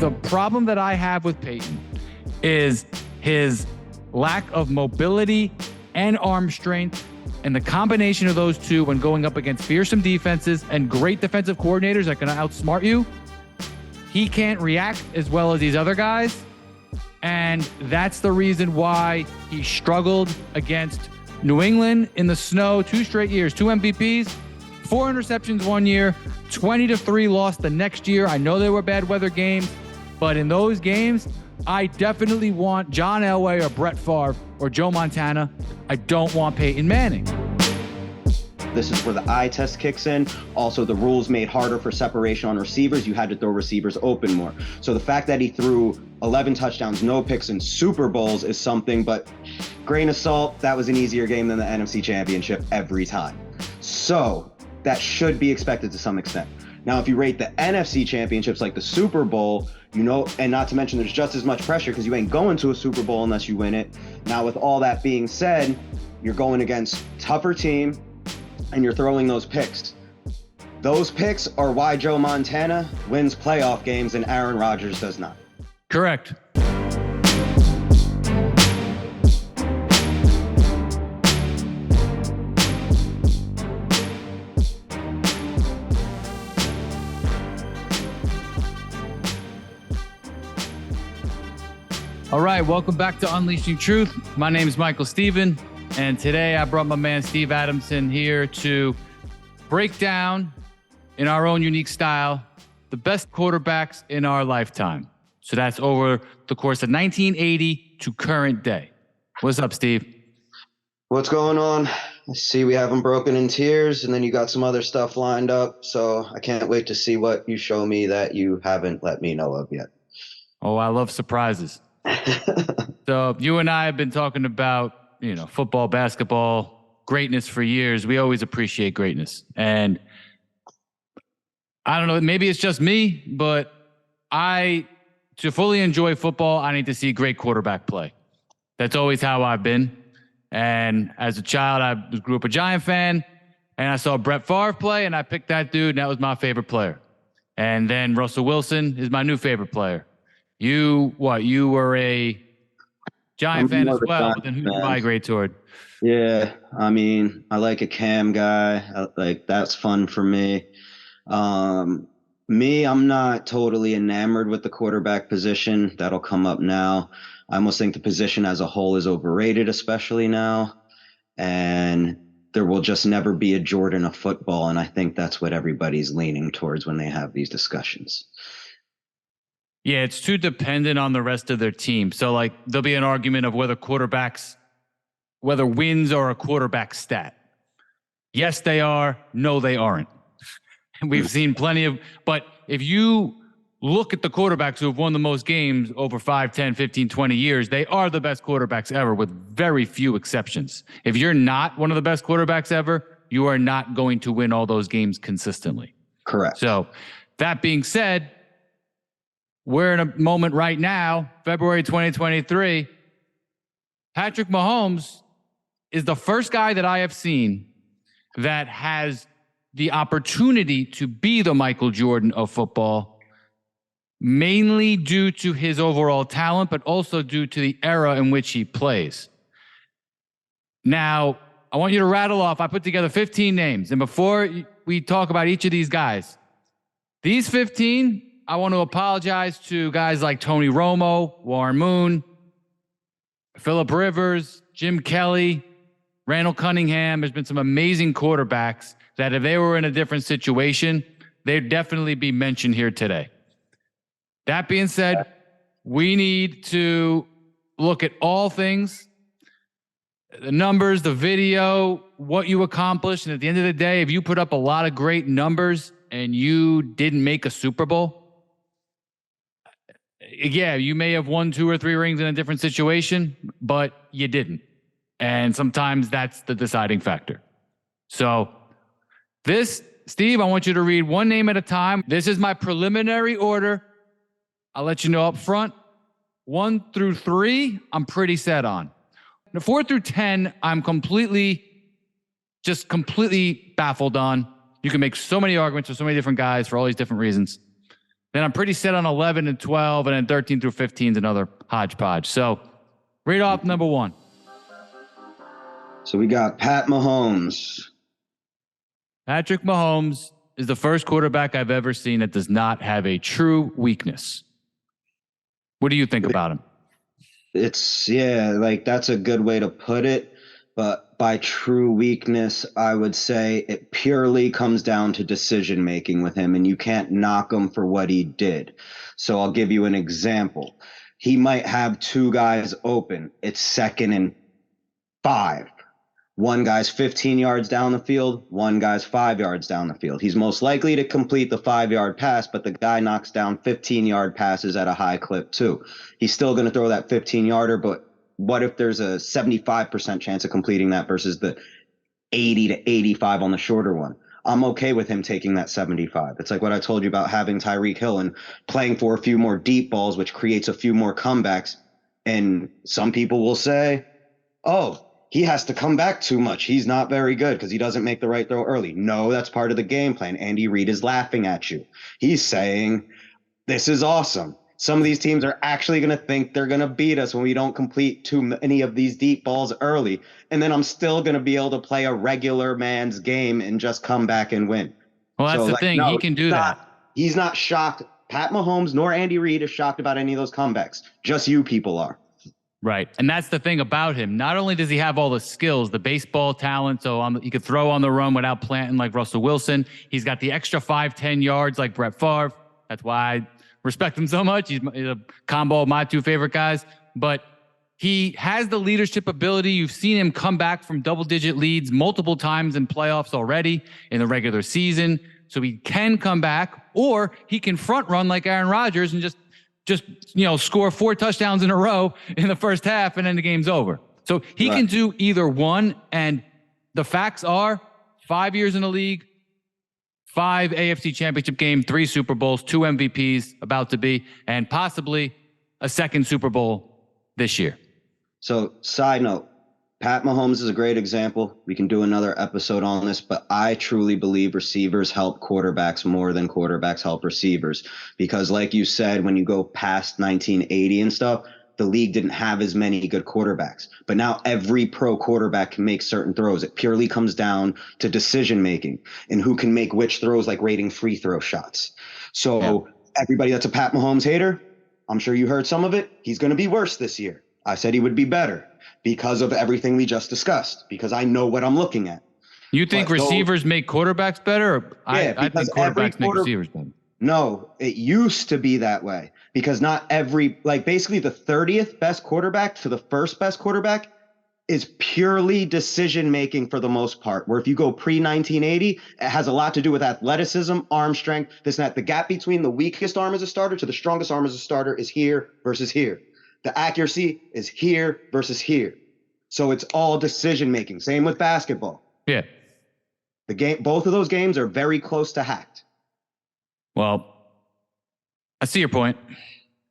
The problem that I have with Peyton is his lack of mobility and arm strength, and the combination of those two when going up against fearsome defenses and great defensive coordinators that can outsmart you. He can't react as well as these other guys. And that's the reason why he struggled against New England in the snow 2 straight years, 2 MVPs, 4 interceptions one year, 20-3 lost the next year. I know they were bad weather games, but in those games, I definitely want John Elway or Brett Favre or Joe Montana. I don't want Peyton Manning. This is where the eye test kicks in. Also, the rules made harder for separation on receivers. You had to throw receivers open more. So the fact that he threw 11 touchdowns, no picks in Super Bowls is something, but grain of salt, that was an easier game than the NFC Championship every time. So that should be expected to some extent. Now, if you rate the NFC Championships like the Super Bowl, you know, and not to mention there's just as much pressure because you ain't going to a Super Bowl unless you win it. Now, with all that being said, you're going against tougher team, and you're throwing those picks. Those picks are why Joe Montana wins playoff games and Aaron Rodgers does not. Correct. All right, welcome back to Unleashing Truth. My name is Michael Steven. And today I brought my man Steve Adamson here to break down, in our own unique style, the best quarterbacks in our lifetime. So that's over the course of 1980 to current day. What's up, Steve? What's going on? I see we haven't broken in tears, and then you got some other stuff lined up. So I can't wait to see what you show me that you haven't let me know of yet. Oh, I love surprises. So you and I have been talking about, you know, football, basketball, greatness for years. We always appreciate greatness. And I don't know, maybe it's just me, but to fully enjoy football, I need to see great quarterback play. That's always how I've been. And as a child, I grew up a Giant fan, and I saw Brett Favre play, and I picked that dude, and that was my favorite player. And then Russell Wilson is my new favorite player. You were a Giant fan as well, but then who do you migrate toward? Yeah, I mean, I like a Cam guy. Like, that's fun for me. I'm not totally enamored with the quarterback position. That'll come up now. I almost think the position as a whole is overrated, especially now. And there will just never be a Jordan of football. And I think that's what everybody's leaning towards when they have these discussions. Yeah, it's too dependent on the rest of their team. So, like, there'll be an argument of whether wins are a quarterback stat. Yes, they are. No, they aren't. We've seen plenty of, but if you look at the quarterbacks who have won the most games over 5, 10, 15, 20 years, they are the best quarterbacks ever with very few exceptions. If you're not one of the best quarterbacks ever, you are not going to win all those games consistently. Correct. So that being said, we're in a moment right now, February 2023. Patrick Mahomes is the first guy that I have seen that has the opportunity to be the Michael Jordan of football, mainly due to his overall talent, but also due to the era in which he plays. Now, I want you to rattle off. I put together 15 names. And before we talk about each of these guys, these 15, I want to apologize to guys like Tony Romo, Warren Moon, Phillip Rivers, Jim Kelly, Randall Cunningham. There's been some amazing quarterbacks that if they were in a different situation, they'd definitely be mentioned here today. That being said, we need to look at all things, the numbers, the video, what you accomplished. And at the end of the day, if you put up a lot of great numbers and you didn't make a Super Bowl, yeah, you may have won 2 or 3 rings in a different situation, but you didn't. And sometimes that's the deciding factor. So Steve, I want you to read one name at a time. This is my preliminary order. I'll let you know up front. 1 through 3, I'm pretty set on. 4 through 10, I'm completely baffled on. You can make so many arguments for so many different guys for all these different reasons. then I'm pretty set on 11 and 12, and then 13 through 15 is another hodgepodge. So read off number one. So we got Pat Mahomes. Patrick Mahomes is the first quarterback I've ever seen that does not have a true weakness. What do you think about him? It's, like that's a good way to put it. But by true weakness, I would say it purely comes down to decision making with him, and you can't knock him for what he did. So I'll give you an example. He might have two guys open. It's 2nd and 5. One guy's 15 yards down the field, one guy's 5 yards down the field. He's most likely to complete the 5-yard pass, but the guy knocks down 15-yard passes at a high clip too. He's still going to throw that 15-yarder, but what if there's a 75% chance of completing that versus the 80 to 85 on the shorter one? I'm okay with him taking that 75. It's like what I told you about having Tyreek Hill and playing for a few more deep balls, which creates a few more comebacks. And some people will say, oh, he has to come back too much. He's not very good because he doesn't make the right throw early. No, that's part of the game plan. Andy Reid is laughing at you. He's saying, this is awesome. Some of these teams are actually going to think they're going to beat us when we don't complete too many of these deep balls early. And then I'm still going to be able to play a regular man's game and just come back and win. Well, that's the thing. No, he can do that. He's not shocked. Pat Mahomes nor Andy Reid is shocked about any of those comebacks. Just you people are. Right. And that's the thing about him. Not only does he have all the skills, the baseball talent, so he could throw on the run without planting like Russell Wilson. He's got the extra 5-10 yards like Brett Favre. That's why I respect him so much. He's a combo of my two favorite guys. But he has the leadership ability. You've seen him come back from double-digit leads multiple times in playoffs already in the regular season. So he can come back, or he can front run like Aaron Rodgers and just score 4 touchdowns in a row in the first half, and then the game's over. So he can do either one. And the facts are 5 years in the league, 5 AFC championship game, 3 Super Bowls, 2 MVPs about to be, and possibly a 2nd Super Bowl this year. So side note, Pat Mahomes is a great example. We can do another episode on this, but I truly believe receivers help quarterbacks more than quarterbacks help receivers. Because like you said, when you go past 1980 and stuff, the league didn't have as many good quarterbacks. But now every pro quarterback can make certain throws. It purely comes down to decision making and who can make which throws, like rating free throw shots. So everybody that's a Pat Mahomes hater, I'm sure you heard some of it. He's going to be worse this year. I said he would be better because of everything we just discussed, because I know what I'm looking at. You think receivers make quarterbacks better? I think quarterbacks make receivers better. No, it used to be that way, because not every, like basically the 30th best quarterback to the first best quarterback is purely decision making for the most part. Where if you go pre-1980, it has a lot to do with athleticism, arm strength, this and that. The gap between the weakest arm as a starter to the strongest arm as a starter is here versus here. The accuracy is here versus here. So it's all decision making. Same with basketball. Yeah. The game, both of those games are very close to hacked. Well, I see your point,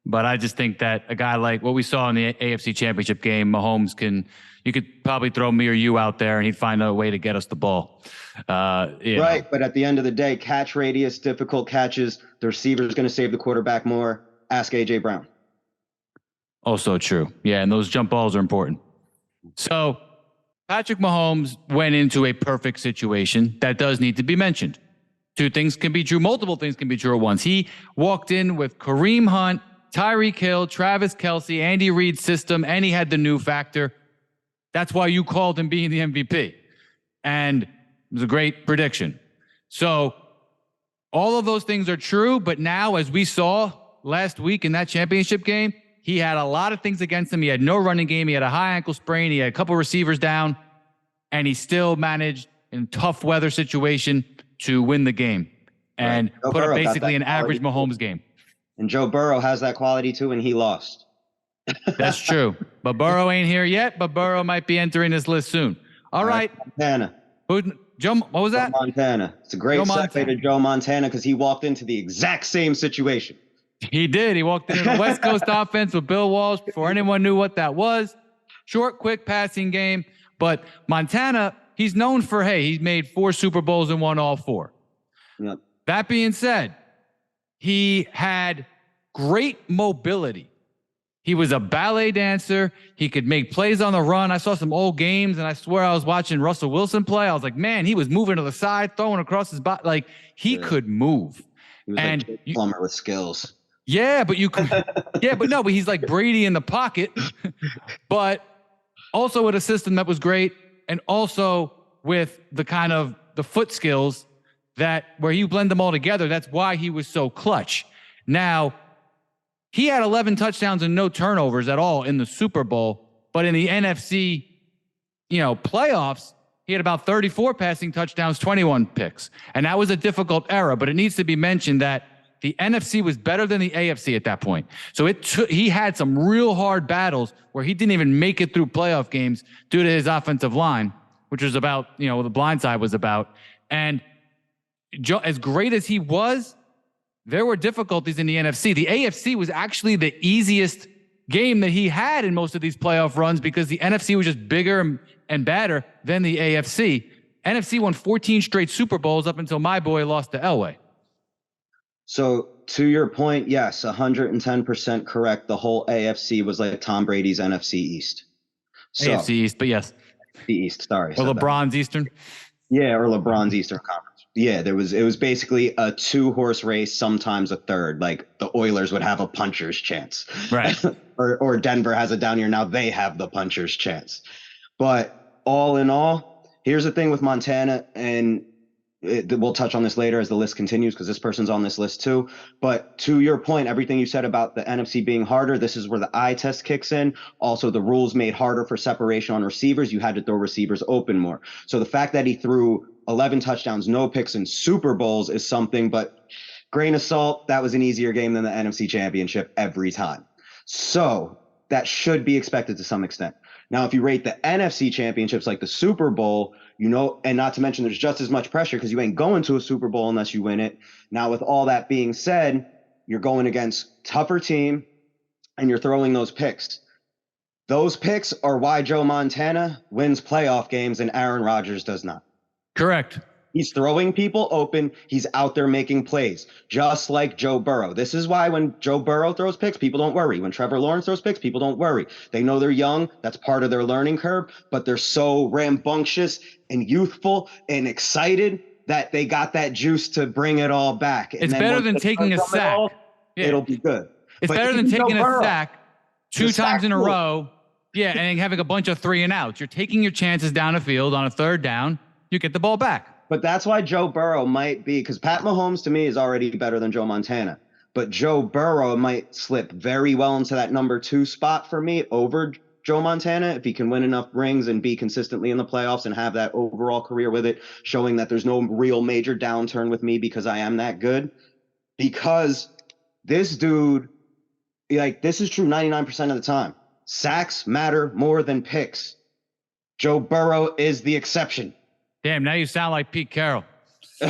but I just think that a guy like what we saw in the AFC Championship game, Mahomes you could probably throw me or you out there and he'd find a way to get us the ball. Right. But at the end of the day, catch radius, difficult catches, the receiver is going to save the quarterback more. Ask A.J. Brown. Also true. Yeah, and those jump balls are important. So Patrick Mahomes went into a perfect situation that does need to be mentioned. 2 things can be true. Multiple things can be true at once. He walked in with Kareem Hunt, Tyreek Hill, Travis Kelce, Andy Reid's system, and he had the new factor. That's why you called him being the MVP. And it was a great prediction. So all of those things are true, but now, as we saw last week in that championship game, he had a lot of things against him. He had no running game. He had a high ankle sprain. He had a couple receivers down, and he still managed in tough weather situation to win the game and put up basically an average Mahomes game. And Joe Burrow has that quality too, and he lost. That's true. But Burrow ain't here yet, but Burrow might be entering this list soon. All right. Montana. What was that? Joe Montana. It's a great segue to Joe Montana because he walked into the exact same situation. He did. He walked into the West Coast offense with Bill Walsh before anyone knew what that was. Short, quick passing game. But Montana, he's known for, he's made 4 Super Bowls and won all 4. Yep. That being said, He had great mobility. He was a ballet dancer. He could make plays on the run. I saw some old games, and I swear I was watching Russell Wilson play. I was like, man, he was moving to the side, throwing across his body. Like, he could move. He was and like a plumber with skills. Yeah, but but he's like Brady in the pocket, but also with a system that was great, and also with the kind of the foot skills that where you blend them all together. That's why he was so clutch. Now, he had 11 touchdowns and no turnovers at all in the Super Bowl, but in the NFC, playoffs, he had about 34 passing touchdowns, 21 picks. And that was a difficult era, but it needs to be mentioned that the NFC was better than the AFC at that point. So he had some real hard battles where he didn't even make it through playoff games due to his offensive line, which was about, the blind side was about. And as great as he was, there were difficulties in the NFC. The AFC was actually the easiest game that he had in most of these playoff runs because the NFC was just bigger and badder than the AFC. NFC won 14 straight Super Bowls up until my boy lost to Elway. So to your point, yes, 110% correct. The whole AFC was like Tom Brady's NFC East. AFC East, but yes. The East, sorry. Or LeBron's Eastern. Yeah, or LeBron's Eastern Conference. Yeah, it was basically a 2-horse race, sometimes a third. Like the Oilers would have a puncher's chance. Right. or Denver has a down year. Now they have the puncher's chance. But all in all, here's the thing with Montana, and we'll touch on this later as the list continues because this person's on this list too. But to your point, everything you said about the NFC being harder, this is where the eye test kicks in. Also, the rules made harder for separation on receivers. You had to throw receivers open more. So the fact that he threw 11 touchdowns, no picks in Super Bowls is something, but grain of salt, that was an easier game than the NFC Championship every time. So that should be expected to some extent. Now, if you rate the NFC championships like the Super Bowl, and not to mention there's just as much pressure because you ain't going to a Super Bowl unless you win it. Now, with all that being said, you're going against tougher team and you're throwing those picks. Those picks are why Joe Montana wins playoff games and Aaron Rodgers does not. Correct. He's throwing people open. He's out there making plays, just like Joe Burrow. This is why when Joe Burrow throws picks, people don't worry. When Trevor Lawrence throws picks, people don't worry. They know they're young. That's part of their learning curve, but they're so rambunctious and youthful and excited that they got that juice to bring it all back. It's better than taking a sack. It'll be good. It's better than taking a sack 2 times in a row. Yeah, and having a bunch of 3 and outs. You're taking your chances down the field on a third down. You get the ball back. But that's why Joe Burrow might be, because Pat Mahomes to me is already better than Joe Montana. But Joe Burrow might slip very well into that number 2 spot for me over Joe Montana if he can win enough rings and be consistently in the playoffs and have that overall career with it, showing that there's no real major downturn with me because I am that good. Because this dude, this is true 99% of the time. Sacks matter more than picks. Joe Burrow is the exception. Damn, now you sound like Pete Carroll. Nah,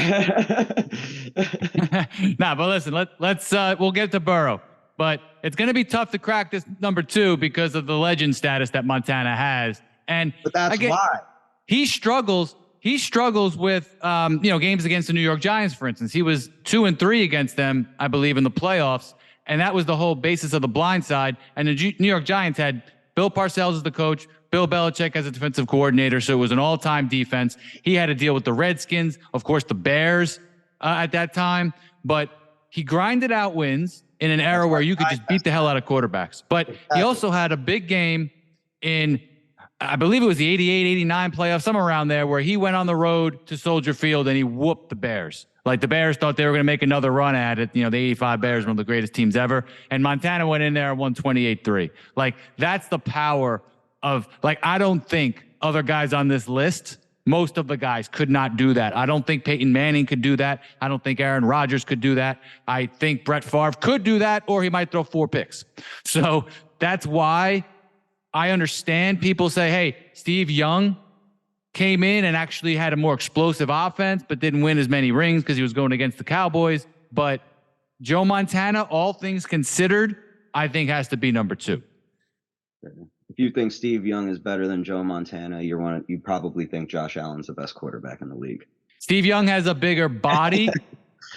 but listen, let's we'll get to Burrow. But it's going to be tough to crack this number 2 because of the legend status that Montana has. But that's why. He struggles with games against the New York Giants, for instance. He was 2-3 against them, I believe, in the playoffs. And that was the whole basis of the blind side. And the New York Giants had Bill Parcells as the coach, Bill Belichick as a defensive coordinator, so it was an all-time defense. He had to deal with the Redskins, of course, the Bears at that time, but he grinded out wins in an era where you could just beat the hell out of quarterbacks. But he also had a big game in, I believe it was the 88, 89 playoffs, somewhere around there, where he went on the road to Soldier Field and he whooped the Bears. Like the Bears thought they were going to make another run at it. The 85 Bears, one of the greatest teams ever. And Montana went in there and won 28-3. Like, that's the power of, I don't think other guys on this list, most of the guys could not do that. I don't think Peyton Manning could do that. I don't think Aaron Rodgers could do that. I think Brett Favre could do that, or he might throw 4 picks. So that's why I understand people say, hey, Steve Young came in and actually had a more explosive offense, but didn't win as many rings because he was going against the Cowboys. But Joe Montana, all things considered, I think has to be number 2. If you think Steve Young is better than Joe Montana, you probably think Josh Allen's the best quarterback in the league. Steve Young has a bigger body.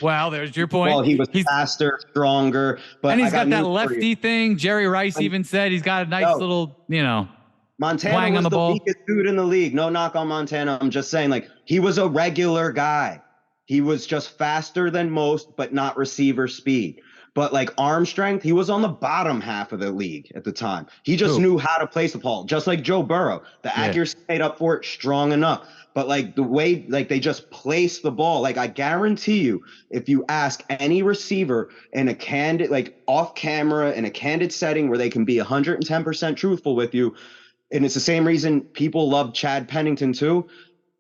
Well, there's your point. Well, he was faster, stronger, but and he's got that news for you. lefty thing. Jerry Rice even said he's got a nice little, Montana twang was on the ball. weakest dude in the league. No knock on Montana. I'm just saying, like, he was a regular guy. He was just faster than most, but not receiver speed. But like arm strength, he was on the bottom half of the league at the time. He just knew how to place the ball, just like Joe Burrow. The accuracy made up for it strong enough. But like the way, like they just place the ball, like I guarantee you, if you ask any receiver in a candid, like off camera in a candid setting where they can be 110% truthful with you, and it's the same reason people love Chad Pennington too.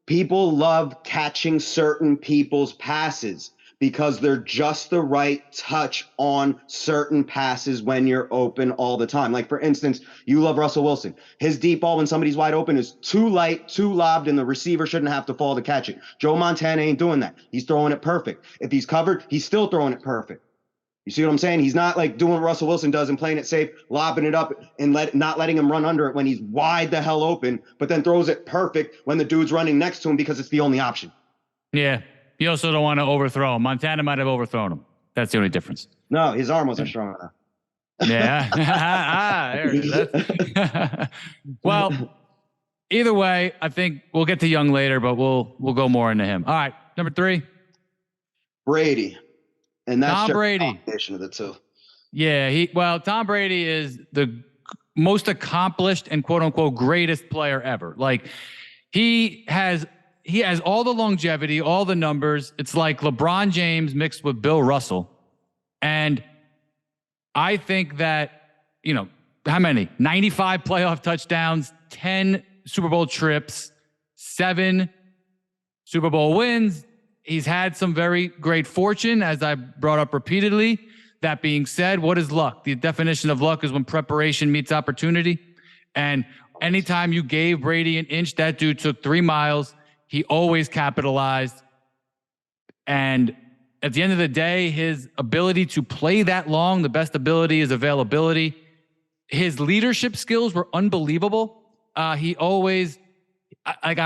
People love catching certain people's passes because they're just the right touch on certain passes when you're open all the time. Like, for instance, you love Russell Wilson. His deep ball when somebody's wide open is too light, too lobbed, and the receiver shouldn't have to fall to catch it. Joe Montana ain't doing that. He's throwing it perfect. If he's covered, he's still throwing it perfect. You see what I'm saying? He's not like doing what Russell Wilson does and playing it safe, lobbing it up and not letting him run under it when he's wide the hell open, but then throws it perfect when the dude's running next to him because it's the only option. Yeah. You also don't want to overthrow him. Montana might have overthrown him. That's the only difference. No, his arm wasn't strong enough. Yeah. There it is. Well, either way, I think we'll get to Young later, but we'll go more into him. All right. Number 3. Brady. And that's Tom just Brady. a combination of the two. Yeah, Tom Brady is the most accomplished and quote unquote greatest player ever. Like he has all the longevity, all the numbers. It's like LeBron James mixed with Bill Russell. And I think that, how many? 95 playoff touchdowns, 10 Super Bowl trips, 7 Super Bowl wins. He's had some very great fortune, as I brought up repeatedly. That being said, what is luck? The definition of luck is when preparation meets opportunity. And anytime you gave Brady an inch, that dude took 3 miles. He always capitalized. And at the end of the day, his ability to play that long, the best ability is availability. His leadership skills were unbelievable. I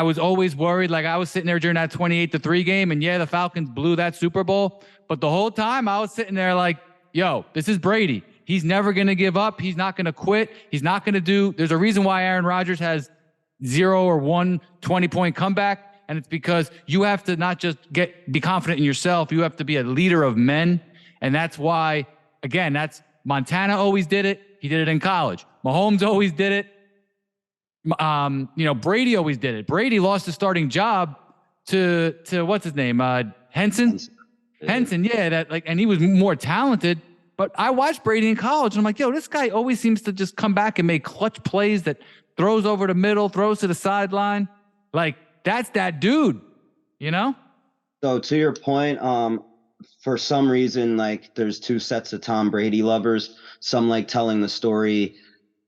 was always worried. Like I was sitting there during that 28-3 game, and the Falcons blew that Super Bowl. But the whole time I was sitting there like, yo, this is Brady. He's never going to give up. He's not going to quit. He's not going to do. There's a reason why Aaron Rodgers has 0 or 1 20-point comeback. And it's because you have to not just be confident in yourself. You have to be a leader of men. And that's why, again, that's Montana always did it. He did it in college. Mahomes always did it. Brady always did it. Brady lost his starting job to what's his name? Henson. Henson, and he was more talented. But I watched Brady in college, and I'm like, yo, this guy always seems to just come back and make clutch plays that throws over the middle, throws to the sideline. Like, that's that dude, So to your point, for some reason, like there's 2 sets of Tom Brady lovers. Some like telling the story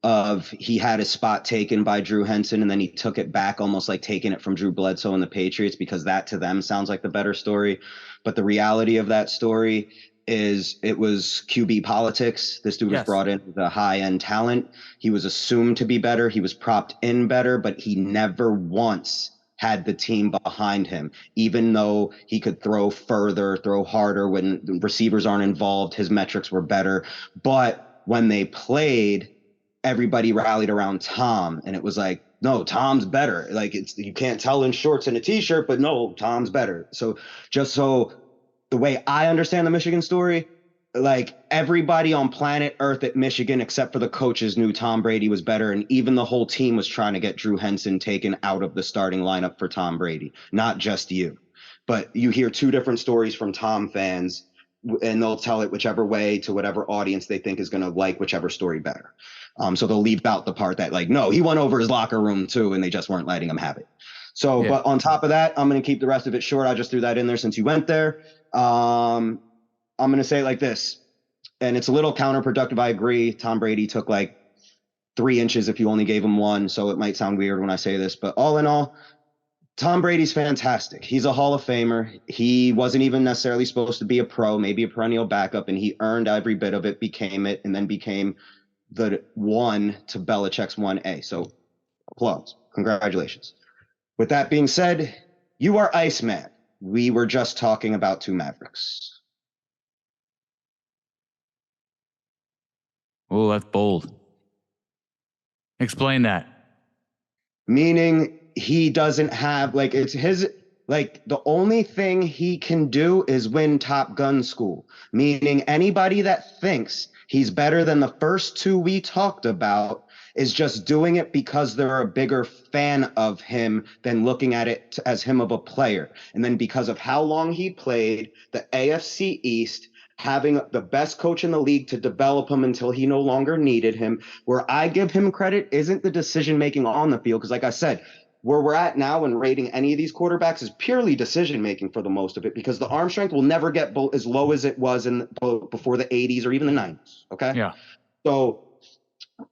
of he had his spot taken by Drew Henson and then he took it back, almost like taking it from Drew Bledsoe and the Patriots, because that to them sounds like the better story. But the reality of that story is it was QB politics. This dude was brought in with a high-end talent. He was assumed to be better. He was propped in better, but he never once had the team behind him, even though he could throw further, throw harder when the receivers aren't involved. His metrics were better. But when they played, everybody rallied around Tom, and it was like, no, Tom's better. Like you can't tell in shorts and a t-shirt, but no, Tom's better. So just so the way I understand the Michigan story, like everybody on planet Earth at Michigan, except for the coaches, knew Tom Brady was better. And even the whole team was trying to get Drew Henson taken out of the starting lineup for Tom Brady, not just you. But you hear 2 different stories from Tom fans, and they'll tell it whichever way to whatever audience they think is going to like whichever story better. So they'll leave out the part that like, no, he went over his locker room too, and they just weren't letting him have it. So, but on top of that, I'm going to keep the rest of it short. I just threw that in there since you went there. I'm going to say it like this, and it's a little counterproductive. I agree. Tom Brady took like 3 inches if you only gave him 1. So it might sound weird when I say this, but all in all, Tom Brady's fantastic. He's a Hall of Famer. He wasn't even necessarily supposed to be a pro, maybe a perennial backup, and he earned every bit of it, became it, and then became the 1 to Belichick's 1A. So applause. Congratulations. With that being said, you are Iceman. we were just talking about two Mavericks. Oh, that's bold. Explain that. Meaning he doesn't have, like, it's his, like, the only thing he can do is win Top Gun school. Meaning anybody that thinks he's better than the first two we talked about is just doing it because they're a bigger fan of him than looking at it as him of a player. And then because of how long he played, the AFC East, having the best coach in the league to develop him until he no longer needed him. Where I give him credit isn't the decision-making on the field, because like I said, where we're at now in rating any of these quarterbacks is purely decision-making for the most of it, because the arm strength will never get as low as it was before the 80s or even the 90s, okay? Yeah. So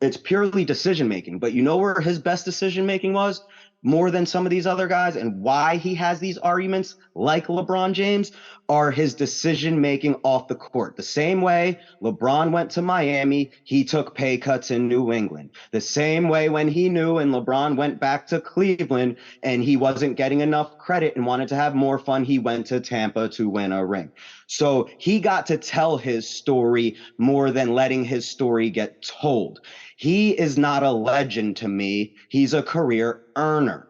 it's purely decision-making. But you know where his best decision-making was? More than some of these other guys, and why he has these arguments like LeBron James, are his decision-making off the court. The same way LeBron went to Miami, he took pay cuts in New England. The same way when he knew and LeBron went back to Cleveland and he wasn't getting enough credit and wanted to have more fun, he went to Tampa to win a ring. So he got to tell his story more than letting his story get told. He is not a legend to me. He's a career earner.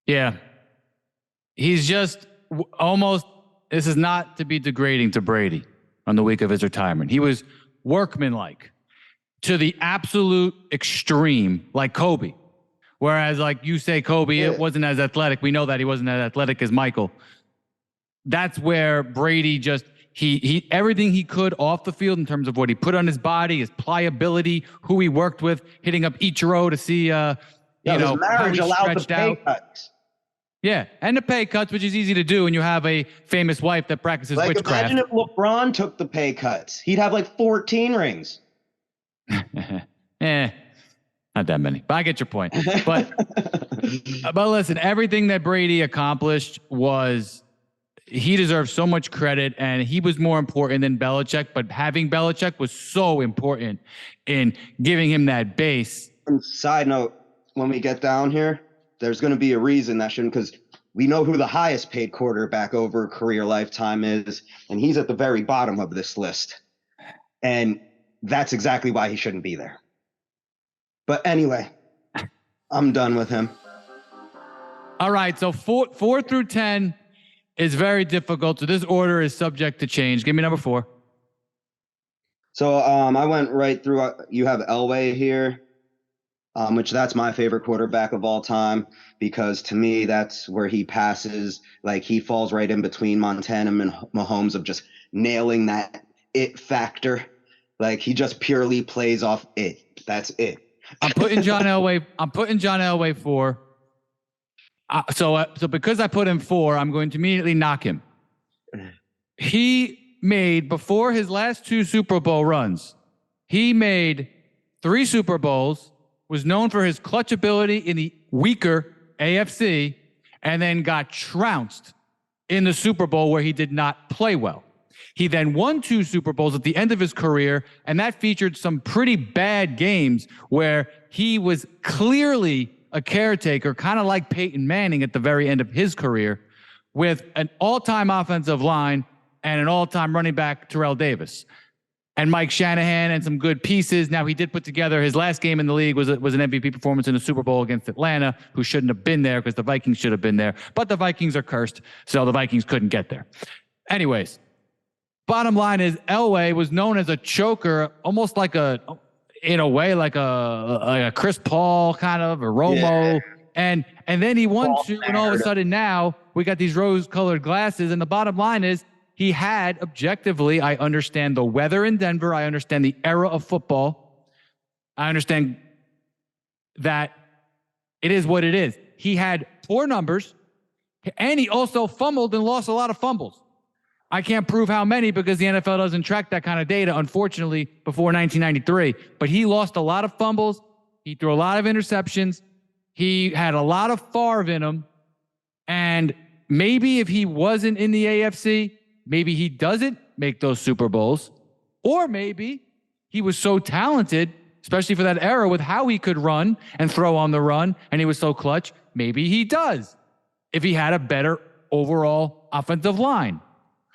Yeah. He's just almost, this is not to be degrading to Brady on the week of his retirement. He was workmanlike to the absolute extreme, like Kobe. Whereas, like you say, Kobe, it wasn't as athletic. We know that he wasn't as athletic as Michael. That's where Brady just, he everything he could off the field in terms of what he put on his body, his pliability, who he worked with, hitting up Ichiro to see, his marriage allowed the pay cuts. Yeah, and the pay cuts, which is easy to do when you have a famous wife that practices witchcraft. Imagine if LeBron took the pay cuts. He'd have like 14 rings. Not that many, but I get your point. But listen, everything that Brady accomplished he deserves so much credit, and he was more important than Belichick, but having Belichick was so important in giving him that base. And side note, when we get down here, there's going to be a reason that shouldn't, because we know who the highest paid quarterback over a career lifetime is, and he's at the very bottom of this list. And that's exactly why he shouldn't be there. But anyway, I'm done with him. All right, so 4 through 10 is very difficult. So this order is subject to change. Give me number 4. So I went right through. You have Elway here, which that's my favorite quarterback of all time, because to me, that's where he passes. Like, he falls right in between Montana and Mahomes of just nailing that it factor. Like, he just purely plays off it. That's it. I'm putting John Elway 4. So because I put him 4, I'm going to immediately knock him. He made, before his last 2 Super Bowl runs, he made 3 Super Bowls, was known for his clutch ability in the weaker AFC, and then got trounced in the Super Bowl where he did not play well. He then won 2 Super Bowls at the end of his career, and that featured some pretty bad games where he was clearly a caretaker, kind of like Peyton Manning at the very end of his career, with an all-time offensive line and an all-time running back, Terrell Davis, and Mike Shanahan and some good pieces. Now, he did put together his last game in the league was an MVP performance in the Super Bowl against Atlanta, who shouldn't have been there because the Vikings should have been there. But the Vikings are cursed, so the Vikings couldn't get there. Anyways, bottom line is Elway was known as a choker, almost like in a way, like a Chris Paul kind of, a Romo. Yeah. And then he won 2, and all of a sudden now we got these rose-colored glasses. And the bottom line is he had, objectively, I understand the weather in Denver. I understand the era of football. I understand that it is what it is. He had poor numbers, and he also fumbled and lost a lot of fumbles. I can't prove how many because the NFL doesn't track that kind of data, unfortunately, before 1993. But he lost a lot of fumbles. He threw a lot of interceptions. He had a lot of Favre in him. And maybe if he wasn't in the AFC, maybe he doesn't make those Super Bowls. Or maybe he was so talented, especially for that era with how he could run and throw on the run, and he was so clutch, maybe he does. if he had a better overall offensive line.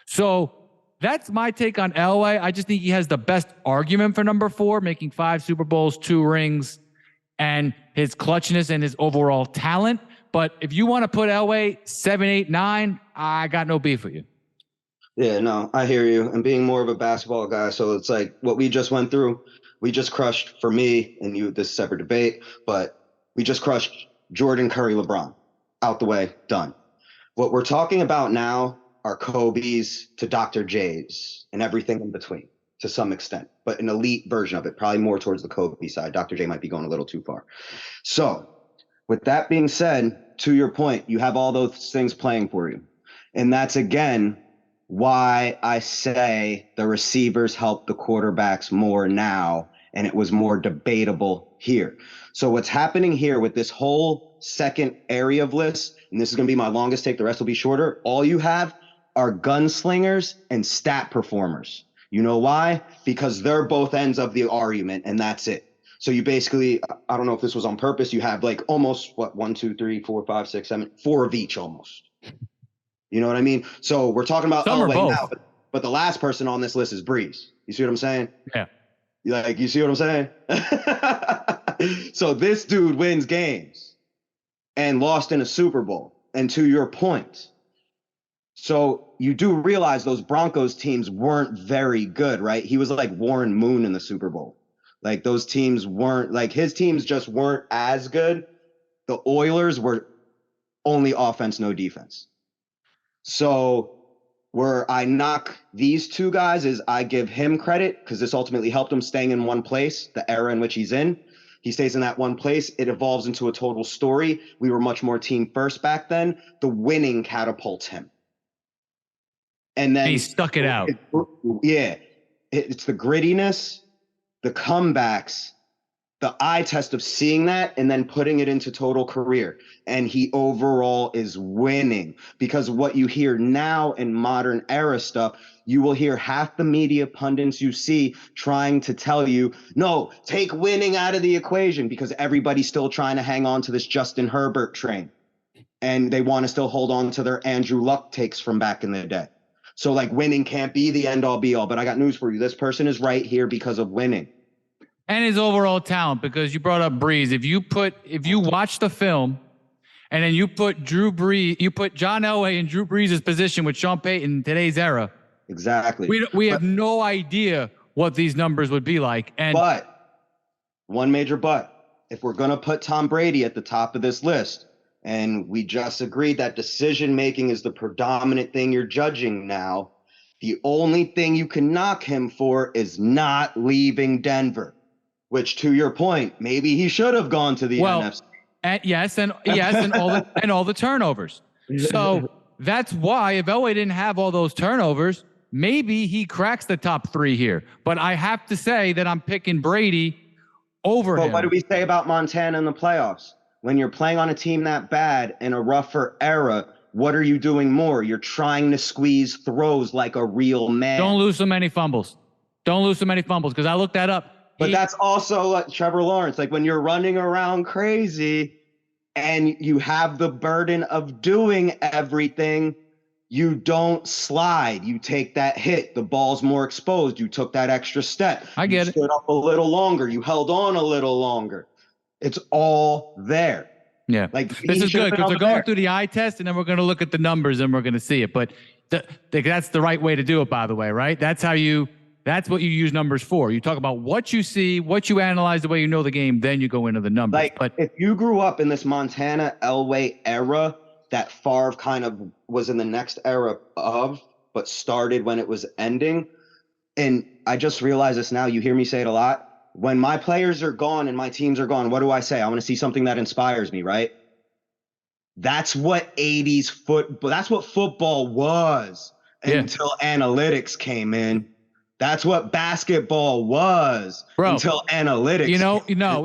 So that's my take on Elway. I just think he has the best argument for number 4, making 5 Super Bowls, 2 rings, and his clutchness and his overall talent. But if you want to put Elway 7, 8, 9, I got no beef with you. Yeah, no, I hear you. And being more of a basketball guy, so it's like what we just went through, we just crushed, for me and you, this is a separate debate, but we just crushed Jordan, Curry, LeBron. Out the way, done. What we're talking about now are Kobe's to Dr. J's and everything in between to some extent, but an elite version of it, probably more towards the Kobe side. Dr. J might be going a little too far. So with that being said, to your point, you have all those things playing for you. And that's, again, why I say the receivers help the quarterbacks more now, and it was more debatable here. So what's happening here with this whole second area of lists, and this is going to be my longest take, the rest will be shorter, all you have are gunslingers and stat performers. You know why? Because they're both ends of the argument, and that's it. So you basically, I don't know if this was on purpose, you have like almost, 1, 2, 3, 4, 5, 6, 7, 4 of each almost. You know what I mean? So we're talking about Elway now, but the last person on this list is Breeze. You see what I'm saying? Yeah. Like, you see what I'm saying? So this dude wins games and lost in a Super Bowl. And to your point, so you do realize those Broncos teams weren't very good, right? He was like Warren Moon in the Super Bowl. Like, those teams weren't, like, his teams just weren't as good. The Oilers were only offense, no defense. So where I knock these two guys is I give him credit because this ultimately helped him staying in one place, the era in which he's in. He stays in that one place. It evolves into a total story. We were much more team first back then. The winning catapults him. And then he stuck it out. It's the grittiness, the comebacks, the eye test of seeing that and then putting it into total career. And he overall is winning, because what you hear now in modern era stuff, you will hear half the media pundits you see trying to tell you, no, take winning out of the equation, because everybody's still trying to hang on to this Justin Herbert train. And they want to still hold on to their Andrew Luck takes from back in the day. So like, winning can't be the end all be all, but I got news for you. This person is right here because of winning. And his overall talent, because you brought up Breeze. If you watch the film and then you put Drew Brees, you put John Elway in Drew Brees' position with Sean Payton in today's era. Exactly. We have no idea what these numbers would be like. But one major but, if we're going to put Tom Brady at the top of this list, and we just agreed that decision-making is the predominant thing you're judging now, the only thing you can knock him for is not leaving Denver. Which, to your point, maybe he should have gone to the NFC. And all the turnovers. So that's why, if Elway didn't have all those turnovers, maybe he cracks the top 3 here. But I have to say that I'm picking Brady over him. But what do we say about Montana in the playoffs? When you're playing on a team that bad in a rougher era, what are you doing more? You're trying to squeeze throws like a real man. Don't lose so many fumbles. Because I looked that up. But that's also like Trevor Lawrence. Like, when you're running around crazy and you have the burden of doing everything, you don't slide. You take that hit. The ball's more exposed. You took that extra step. I get it. You stood up a little longer. You held on a little longer. It's all there. Yeah. Like, this is good because we're going through the eye test and then we're going to look at the numbers and we're going to see it. But that's the right way to do it, by the way, right? That's what you use numbers for. You talk about what you see, what you analyze, the way you know the game, then you go into the numbers. Like, but if you grew up in this Montana Elway era that Favre kind of was in the next era of, but started when it was ending, and I just realized this now, you hear me say it a lot. When my players are gone and my teams are gone, what do I say? I want to see something that inspires me, right? That's what 80s football, that's what football was until analytics came in. That's what basketball was until analytics.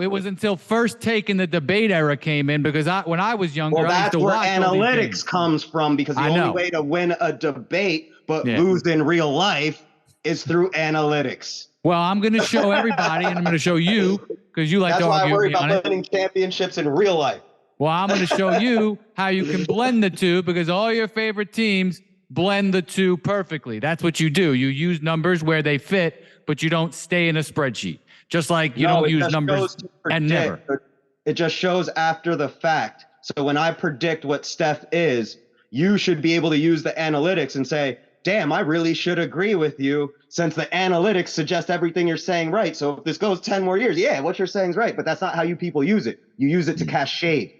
It was until First Take in the debate era came in, because when I was younger, well, I used to watch analytics comes from, because the only way to win a debate but lose in real life is through analytics. Well, I'm going to show everybody, and I'm going to show you, because you like to argue. That's why I worry about winning championships in real life. Well, I'm going to show you how you can blend the two, because all your favorite teams blend the two perfectly. That's what you do. You use numbers where they fit, but you don't stay in a spreadsheet. Just like you don't use numbers and never. It just shows after the fact. So when I predict what Steph is, you should be able to use the analytics and say, damn, I really should agree with you, since the analytics suggest everything you're saying right. So if this goes 10 more years, yeah, what you're saying is right. But that's not how you people use it. You use it to cast shade.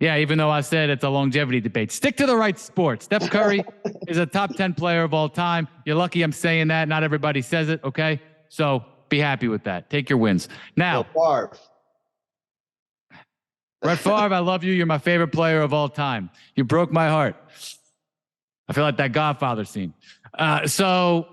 Yeah, even though I said it's a longevity debate. Stick to the right sport. Steph Curry is a top 10 player of all time. You're lucky I'm saying that. Not everybody says it, okay? So be happy with that. Take your wins. Now, Brett Favre, I love you. You're my favorite player of all time. You broke my heart. I feel like that Godfather scene. So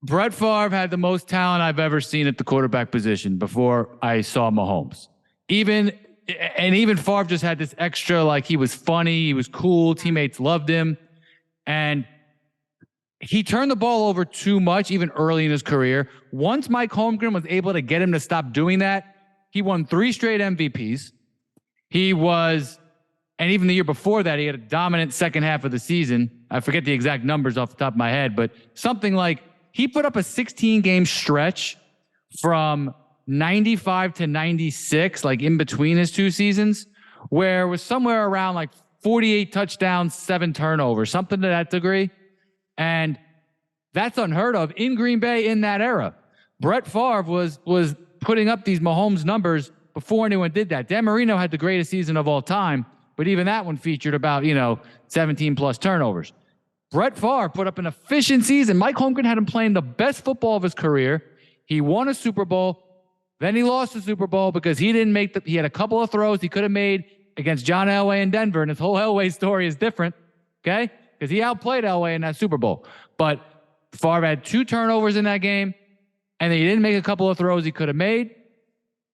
Brett Favre had the most talent I've ever seen at the quarterback position before I saw Mahomes. Even Favre just had this extra, like, he was funny, he was cool, teammates loved him. And he turned the ball over too much, even early in his career. Once Mike Holmgren was able to get him to stop doing that, he won 3 straight MVPs. And even the year before that, he had a dominant second half of the season. I forget the exact numbers off the top of my head, but something like he put up a 16-game stretch from 95 to 96, like in between his 2 seasons, where it was somewhere around like 48 touchdowns, 7 turnovers, something to that degree. And that's unheard of in Green Bay in that era. Brett Favre was putting up these Mahomes numbers before anyone did that. Dan Marino had the greatest season of all time, but even that one featured about, 17 plus turnovers. Brett Favre put up an efficient season. Mike Holmgren had him playing the best football of his career. He won a Super Bowl. Then he lost the Super Bowl because he didn't make he had a couple of throws he could have made against John Elway in Denver. And his whole Elway story is different. Okay. Because he outplayed Elway in that Super Bowl. But Favre had 2 turnovers in that game. And then he didn't make a couple of throws he could have made.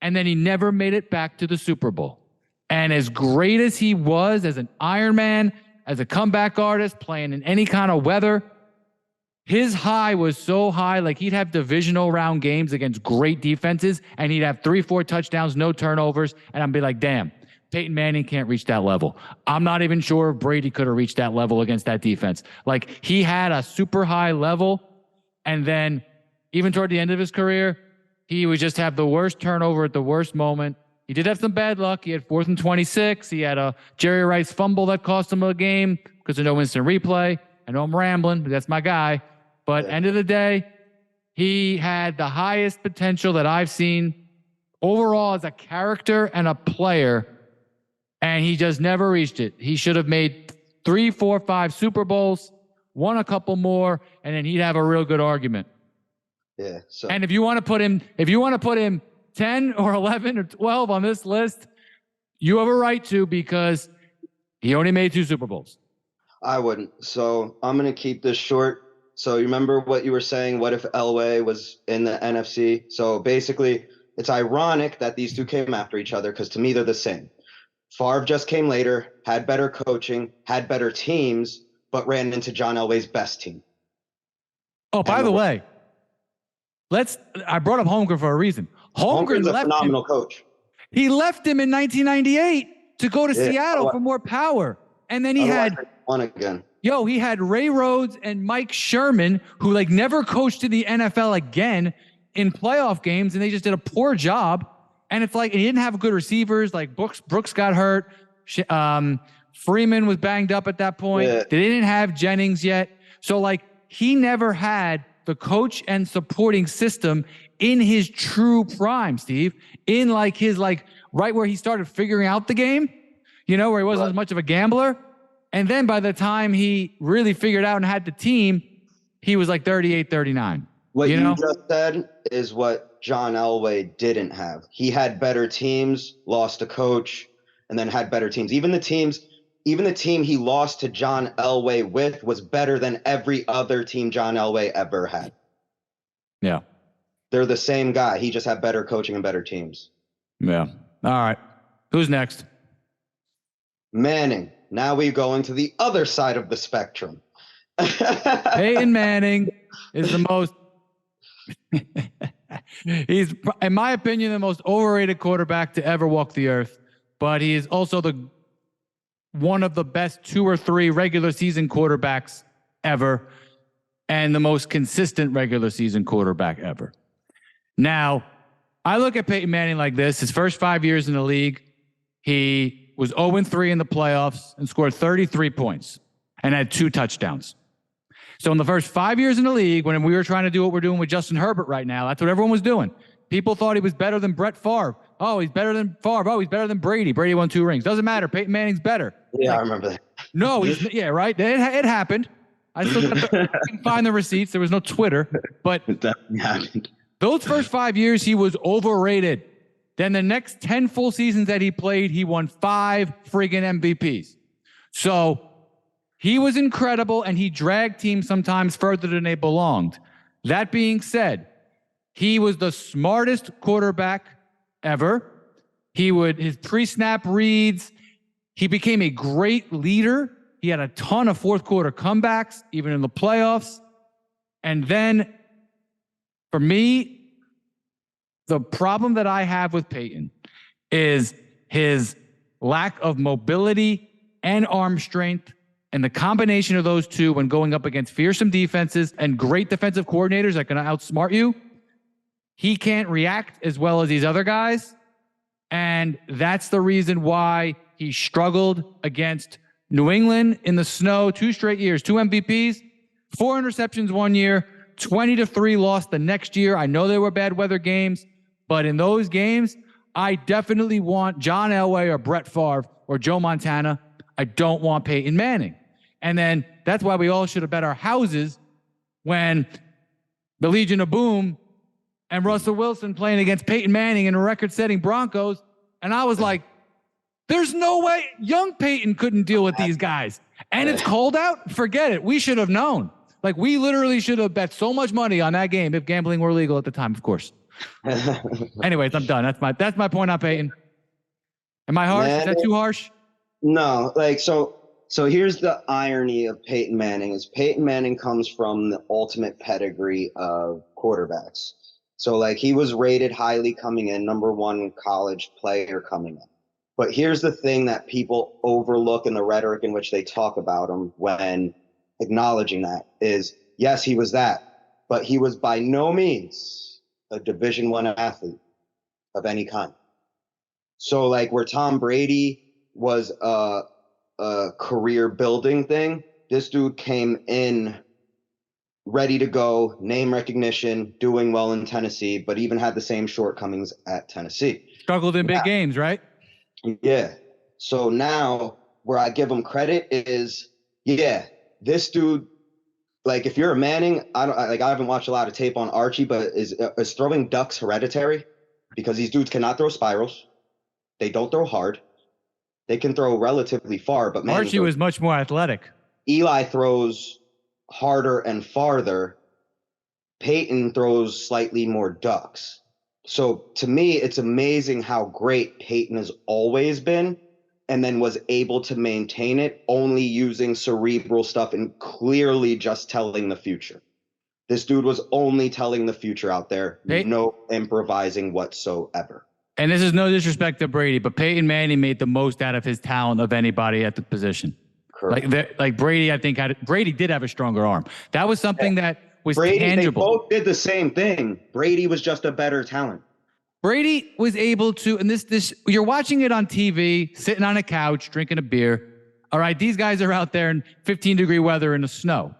And then he never made it back to the Super Bowl. And as great as he was as an Iron Man, as a comeback artist, playing in any kind of weather, his high was so high, like he'd have divisional round games against great defenses, and he'd have 3-4 touchdowns, no turnovers, and I'd be like, damn, Peyton Manning can't reach that level. I'm not even sure if Brady could have reached that level against that defense. Like, he had a super high level, and then even toward the end of his career, he would just have the worst turnover at the worst moment. He did have some bad luck. He had 4th and 26. He had a Jerry Rice fumble that cost him a game because of no instant replay. I know I'm rambling, but that's my guy. But end of the day, he had the highest potential that I've seen overall as a character and a player, and he just never reached it. He should have made 3, 4, 5 Super Bowls, won a couple more, and then he'd have a real good argument. Yeah. So. And if you want to put him 10 or 11 or 12 on this list, you have a right to, because he only made 2 Super Bowls. I wouldn't. So I'm going to keep this short. So you remember what you were saying? What if Elway was in the NFC? So basically, it's ironic that these 2 came after each other, because to me, they're the same. Favre just came later, had better coaching, had better teams, but ran into John Elway's best team. Oh, by the way, I brought up Holmgren for a reason. Holmgren's a phenomenal coach. He left him in 1998 to go to Seattle for more power. And then he had won again. He had Ray Rhodes and Mike Sherman, who never coached in the NFL again in playoff games, and they just did a poor job. And it's like, and he didn't have good receivers. Like Brooks got hurt. Freeman was banged up at that point. Yeah. They didn't have Jennings yet. So he never had the coach and supporting system in his true prime, Steve, in his right where he started figuring out the game, where he wasn't as much of a gambler. And then by the time he really figured out and had the team, he was 38, 39. What you just said is what John Elway didn't have. He had better teams, lost a coach, and then had better teams. Even the team he lost to John Elway with was better than every other team John Elway ever had. Yeah. They're the same guy. He just had better coaching and better teams. Yeah. All right. Who's next? Manning. Now we go into the other side of the spectrum. Peyton Manning is the most he's, in my opinion, the most overrated quarterback to ever walk the earth. but he is also one of the best 2 or 3 regular season quarterbacks ever and the most consistent regular season quarterback ever. Now, I look at Peyton Manning like this. His first 5 years in the league, he was 0-3 in the playoffs and scored 33 points and had 2 touchdowns. So in the first 5 years in the league, when we were trying to do what we're doing with Justin Herbert right now, that's what everyone was doing. People thought he was better than Brett Favre. Oh, he's better than Favre. Oh, he's better than Brady. Brady won 2 rings. Doesn't matter. Peyton Manning's better. Yeah, I remember that. No, yeah, right. It happened. I still can find the receipts. There was no Twitter, but It definitely happened. those first 5 years, he was overrated. Then the next 10 full seasons that he played, he won 5 friggin' MVPs. So he was incredible, and he dragged teams sometimes further than they belonged. That being said, he was the smartest quarterback ever. His pre-snap reads. He became a great leader. He had a ton of fourth quarter comebacks, even in the playoffs. And then, for me, the problem that I have with Peyton is his lack of mobility and arm strength, and the combination of those two when going up against fearsome defenses and great defensive coordinators that can outsmart you. He can't react as well as these other guys. And that's the reason why he struggled against New England in the snow 2 straight years, 2 MVPs, 4 interceptions 1 year, 20-3 loss the next year. I know they were bad weather games, but in those games, I definitely want John Elway or Brett Favre or Joe Montana. I don't want Peyton Manning. And then that's why we all should have bet our houses when the Legion of Boom and Russell Wilson playing against Peyton Manning in a record-setting Broncos. And I was like, there's no way young Peyton couldn't deal with these guys. And it's cold out? Forget it. We should have known. Like, we literally should have bet so much money on that game if gambling were legal at the time, of course. Anyways, I'm done. That's my point on Peyton. Am I harsh? Is that too harsh? No, so here's the irony of Peyton Manning is Peyton Manning comes from the ultimate pedigree of quarterbacks. So like he was rated highly coming in, #1 college player coming in. But here's the thing that people overlook in the rhetoric in which they talk about him when acknowledging that is, yes, he was that, but he was by no means a Division I athlete of any kind. So like where Tom Brady was a career building thing, this dude came in ready to go, name recognition, doing well in Tennessee, but even had the same shortcomings at Tennessee. Struggled in big games, right? Yeah. So now where I give him credit is, yeah, this dude, like if you're a Manning, I haven't watched a lot of tape on Archie, but is throwing ducks hereditary? Because these dudes cannot throw spirals. They don't throw hard. They can throw relatively far, but Manning Archie was much more athletic. Eli throws harder and farther. Peyton throws slightly more ducks. So to me, it's amazing how great Peyton has always been and then was able to maintain it only using cerebral stuff and clearly just telling the future. This dude was only telling the future out there. No improvising whatsoever. And this is no disrespect to Brady, but Peyton Manning made the most out of his talent of anybody at the position. Correct. Like Brady, I think Brady did have a stronger arm. That was something that was tangible. They both did the same thing. Brady was just a better talent. Brady was able to, and this you're watching it on TV, sitting on a couch, drinking a beer. All right, these guys are out there in 15-degree weather in the snow.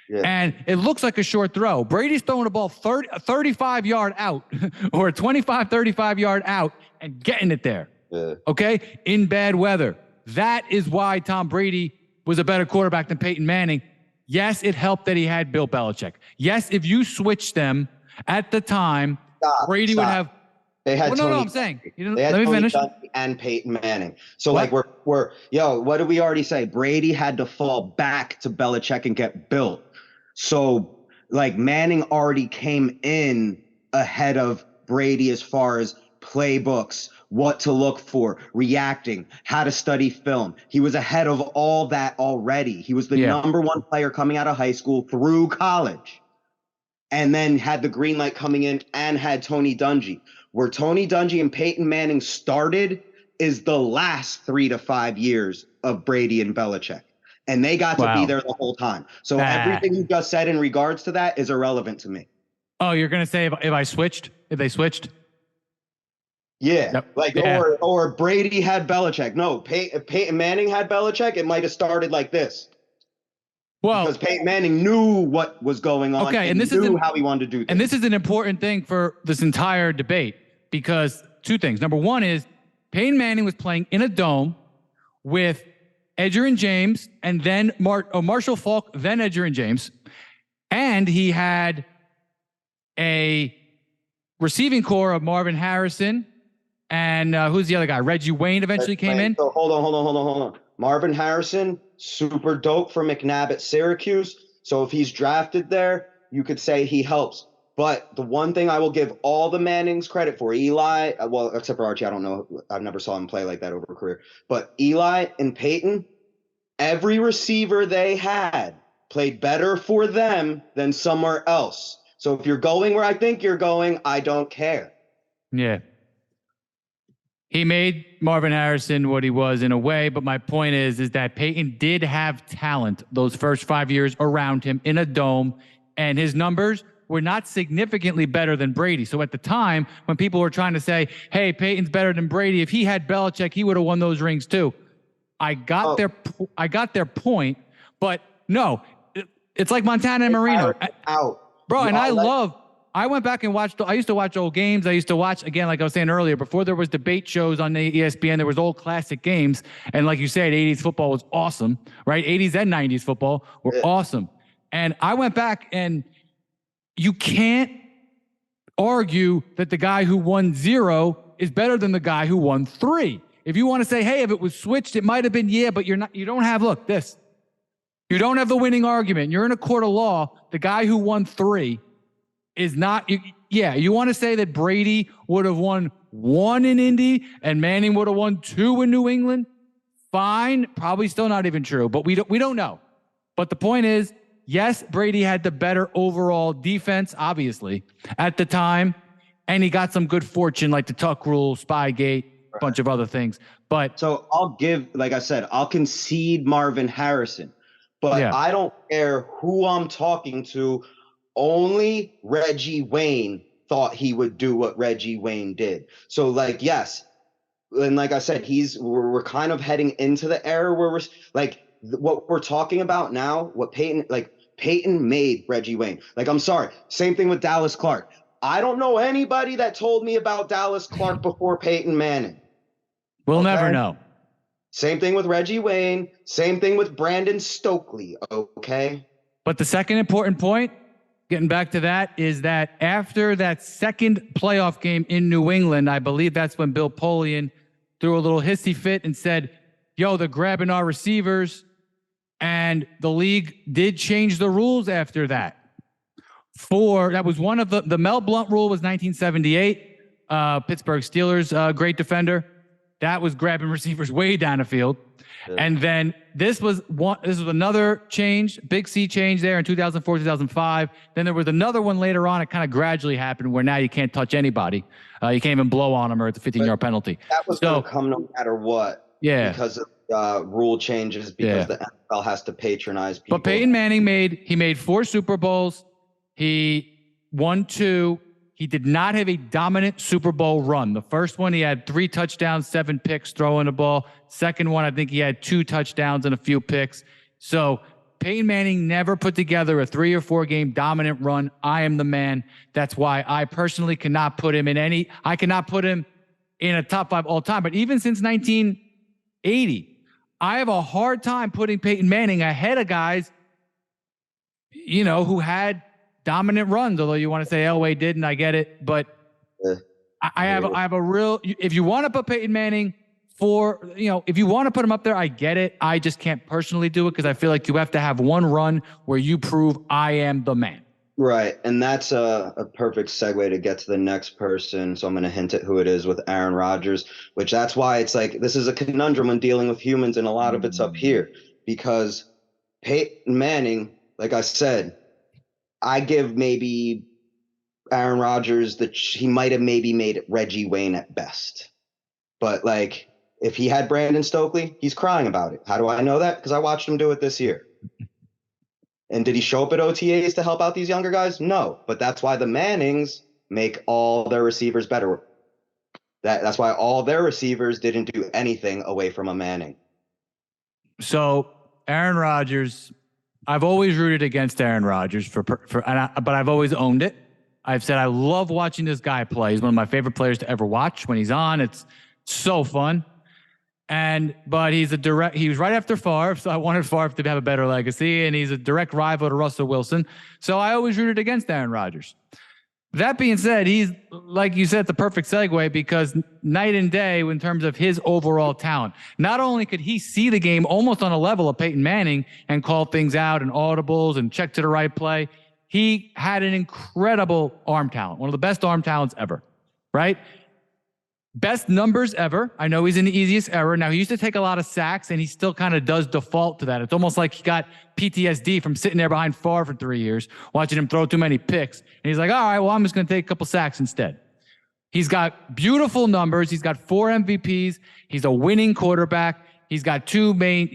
Yeah. And it looks like a short throw. Brady's throwing a ball 35-yard out or a 25, 35-yard out and getting it there. Yeah. Okay? In bad weather. That is why Tom Brady was a better quarterback than Peyton Manning. Yes, it helped that he had Bill Belichick. Yes, if you switch them at the time, Brady would have. They had Tony. No, I'm saying. Let me finish. And Peyton Manning. So what? Like what did we already say? Brady had to fall back to Belichick and get built. So like Manning already came in ahead of Brady as far as playbooks, what to look for, reacting, how to study film. He was ahead of all that already. He was the #1 player coming out of high school through college. And then had the green light coming in and had Tony Dungy. Where Tony Dungy and Peyton Manning started is the last 3 to 5 years of Brady and Belichick. And they got to be there the whole time. So everything you just said in regards to that is irrelevant to me. Oh, you're going to say if they switched? Yeah. Yep. Or Brady had Belichick. No, if Peyton Manning had Belichick, it might have started like this. Well, because Peyton Manning knew what was going on and knew how he wanted to do things. And this is an important thing for this entire debate because two things. Number one is Peyton Manning was playing in a dome with Edgerrin James and then Marshall Faulk, then Edgerrin James. And he had a receiving core of Marvin Harrison and who's the other guy? Reggie Wayne eventually came in. So hold on. Marvin Harrison, super dope for McNabb at Syracuse. So if he's drafted there, you could say he helps. But the one thing I will give all the Mannings credit for, Eli, well, except for Archie, I don't know. I've never saw him play like that over a career. But Eli and Peyton, every receiver they had played better for them than somewhere else. So if you're going where I think you're going, I don't care. Yeah. He made Marvin Harrison what he was in a way, but my point is that Peyton did have talent those first 5 years around him in a dome, and his numbers were not significantly better than Brady. So at the time, when people were trying to say, hey, Peyton's better than Brady, if he had Belichick, he would have won those rings too. I got their point, but no, it's like Montana and Marino. Bro, and I went back and watched. I used to watch old games. I used to watch, again, like I was saying earlier, before there was debate shows on the ESPN, there was old classic games. And like you said, 80s football was awesome, right? 80s and 90s football were awesome. And I went back, and you can't argue that the guy who won 0 is better than the guy who won 3. If you want to say, hey, if it was switched, it might have been, but you don't have, you don't have the winning argument. You're in a court of law. The guy who won 3 is not, you want to say that Brady would have won 1 in Indy and Manning would have won 2 in New England? Fine. Probably still not even true, but we don't know. But the point is, yes, Brady had the better overall defense, obviously, at the time, and he got some good fortune, like the Tuck rule, Spygate, a bunch of other things. But so I'll give, like I said, I'll concede Marvin Harrison, but I don't care who I'm talking to. Only Reggie Wayne thought he would do what Reggie Wayne did. So, yes, and like I said, we're kind of heading into the era where what we're talking about now, what Peyton made Reggie Wayne. I'm sorry, same thing with Dallas Clark. I don't know anybody that told me about Dallas Clark before Peyton Manning. We'll never know. Same thing with Reggie Wayne. Same thing with Brandon Stokely. Okay. But the second important point, getting back to that, is that after that second playoff game in New England, I believe that's when Bill Polian threw a little hissy fit and said, yo, they're grabbing our receivers. And the league did change the rules after that. That was one of the Mel Blount rule was 1978. Pittsburgh Steelers, great defender. That was grabbing receivers way down the field. Yeah. And then this was another change, big C change there in 2004, 2005. Then there was another one later on. It kind of gradually happened where now you can't touch anybody. You can't even blow on them or it's a 15-yard penalty. That was going to come no matter what. Yeah. Because of rule changes, because the NFL has to patronize people. But Peyton Manning made 4 Super Bowls. He won 2. He did not have a dominant Super Bowl run. The first one, he had 3 touchdowns, 7 picks throwing the ball. Second one, I think he had 2 touchdowns and a few picks. So Peyton Manning never put together a 3 or 4 game dominant run. I am the man. That's why I personally cannot put him in a top 5 all time. But even since 1980, I have a hard time putting Peyton Manning ahead of guys, who had dominant runs, although you want to say Elway didn't, I get it. But I have a real, if you want to put Peyton Manning if you want to put him up there, I get it. I just can't personally do it because I feel like you have to have one run where you prove I am the man. Right. And that's a perfect segue to get to the next person. So I'm going to hint at who it is with Aaron Rodgers, which that's why it's this is a conundrum when dealing with humans. And a lot of it's up here because Peyton Manning, like I said, I give maybe Aaron Rodgers he might have maybe made Reggie Wayne at best. But If he had Brandon Stokely, he's crying about it. How do I know that? Because I watched him do it this year. And did he show up at OTAs to help out these younger guys? No. But that's why the Mannings make all their receivers better. That's why all their receivers didn't do anything away from a Manning. So Aaron Rodgers, I've always rooted against Aaron Rodgers but I've always owned it. I've said I love watching this guy play. He's one of my favorite players to ever watch. When he's on, it's so fun. But he was right after Favre, so I wanted Favre to have a better legacy, and he's a direct rival to Russell Wilson. So I always rooted against Aaron Rodgers. That being said, he's, like you said, the perfect segue, because night and day in terms of his overall talent. Not only could he see the game almost on a level of Peyton Manning and call things out and audibles and check to the right play, he had an incredible arm talent, one of the best arm talents ever, right? Best numbers ever. I know he's in the easiest era. Now, he used to take a lot of sacks, and he still kind of does default to that. It's almost like he got PTSD from sitting there behind Favre for 3 years, watching him throw too many picks. And he's like, all right, well, I'm just going to take a couple sacks instead. He's got beautiful numbers. He's got 4 MVPs. He's a winning quarterback. He's got 3 main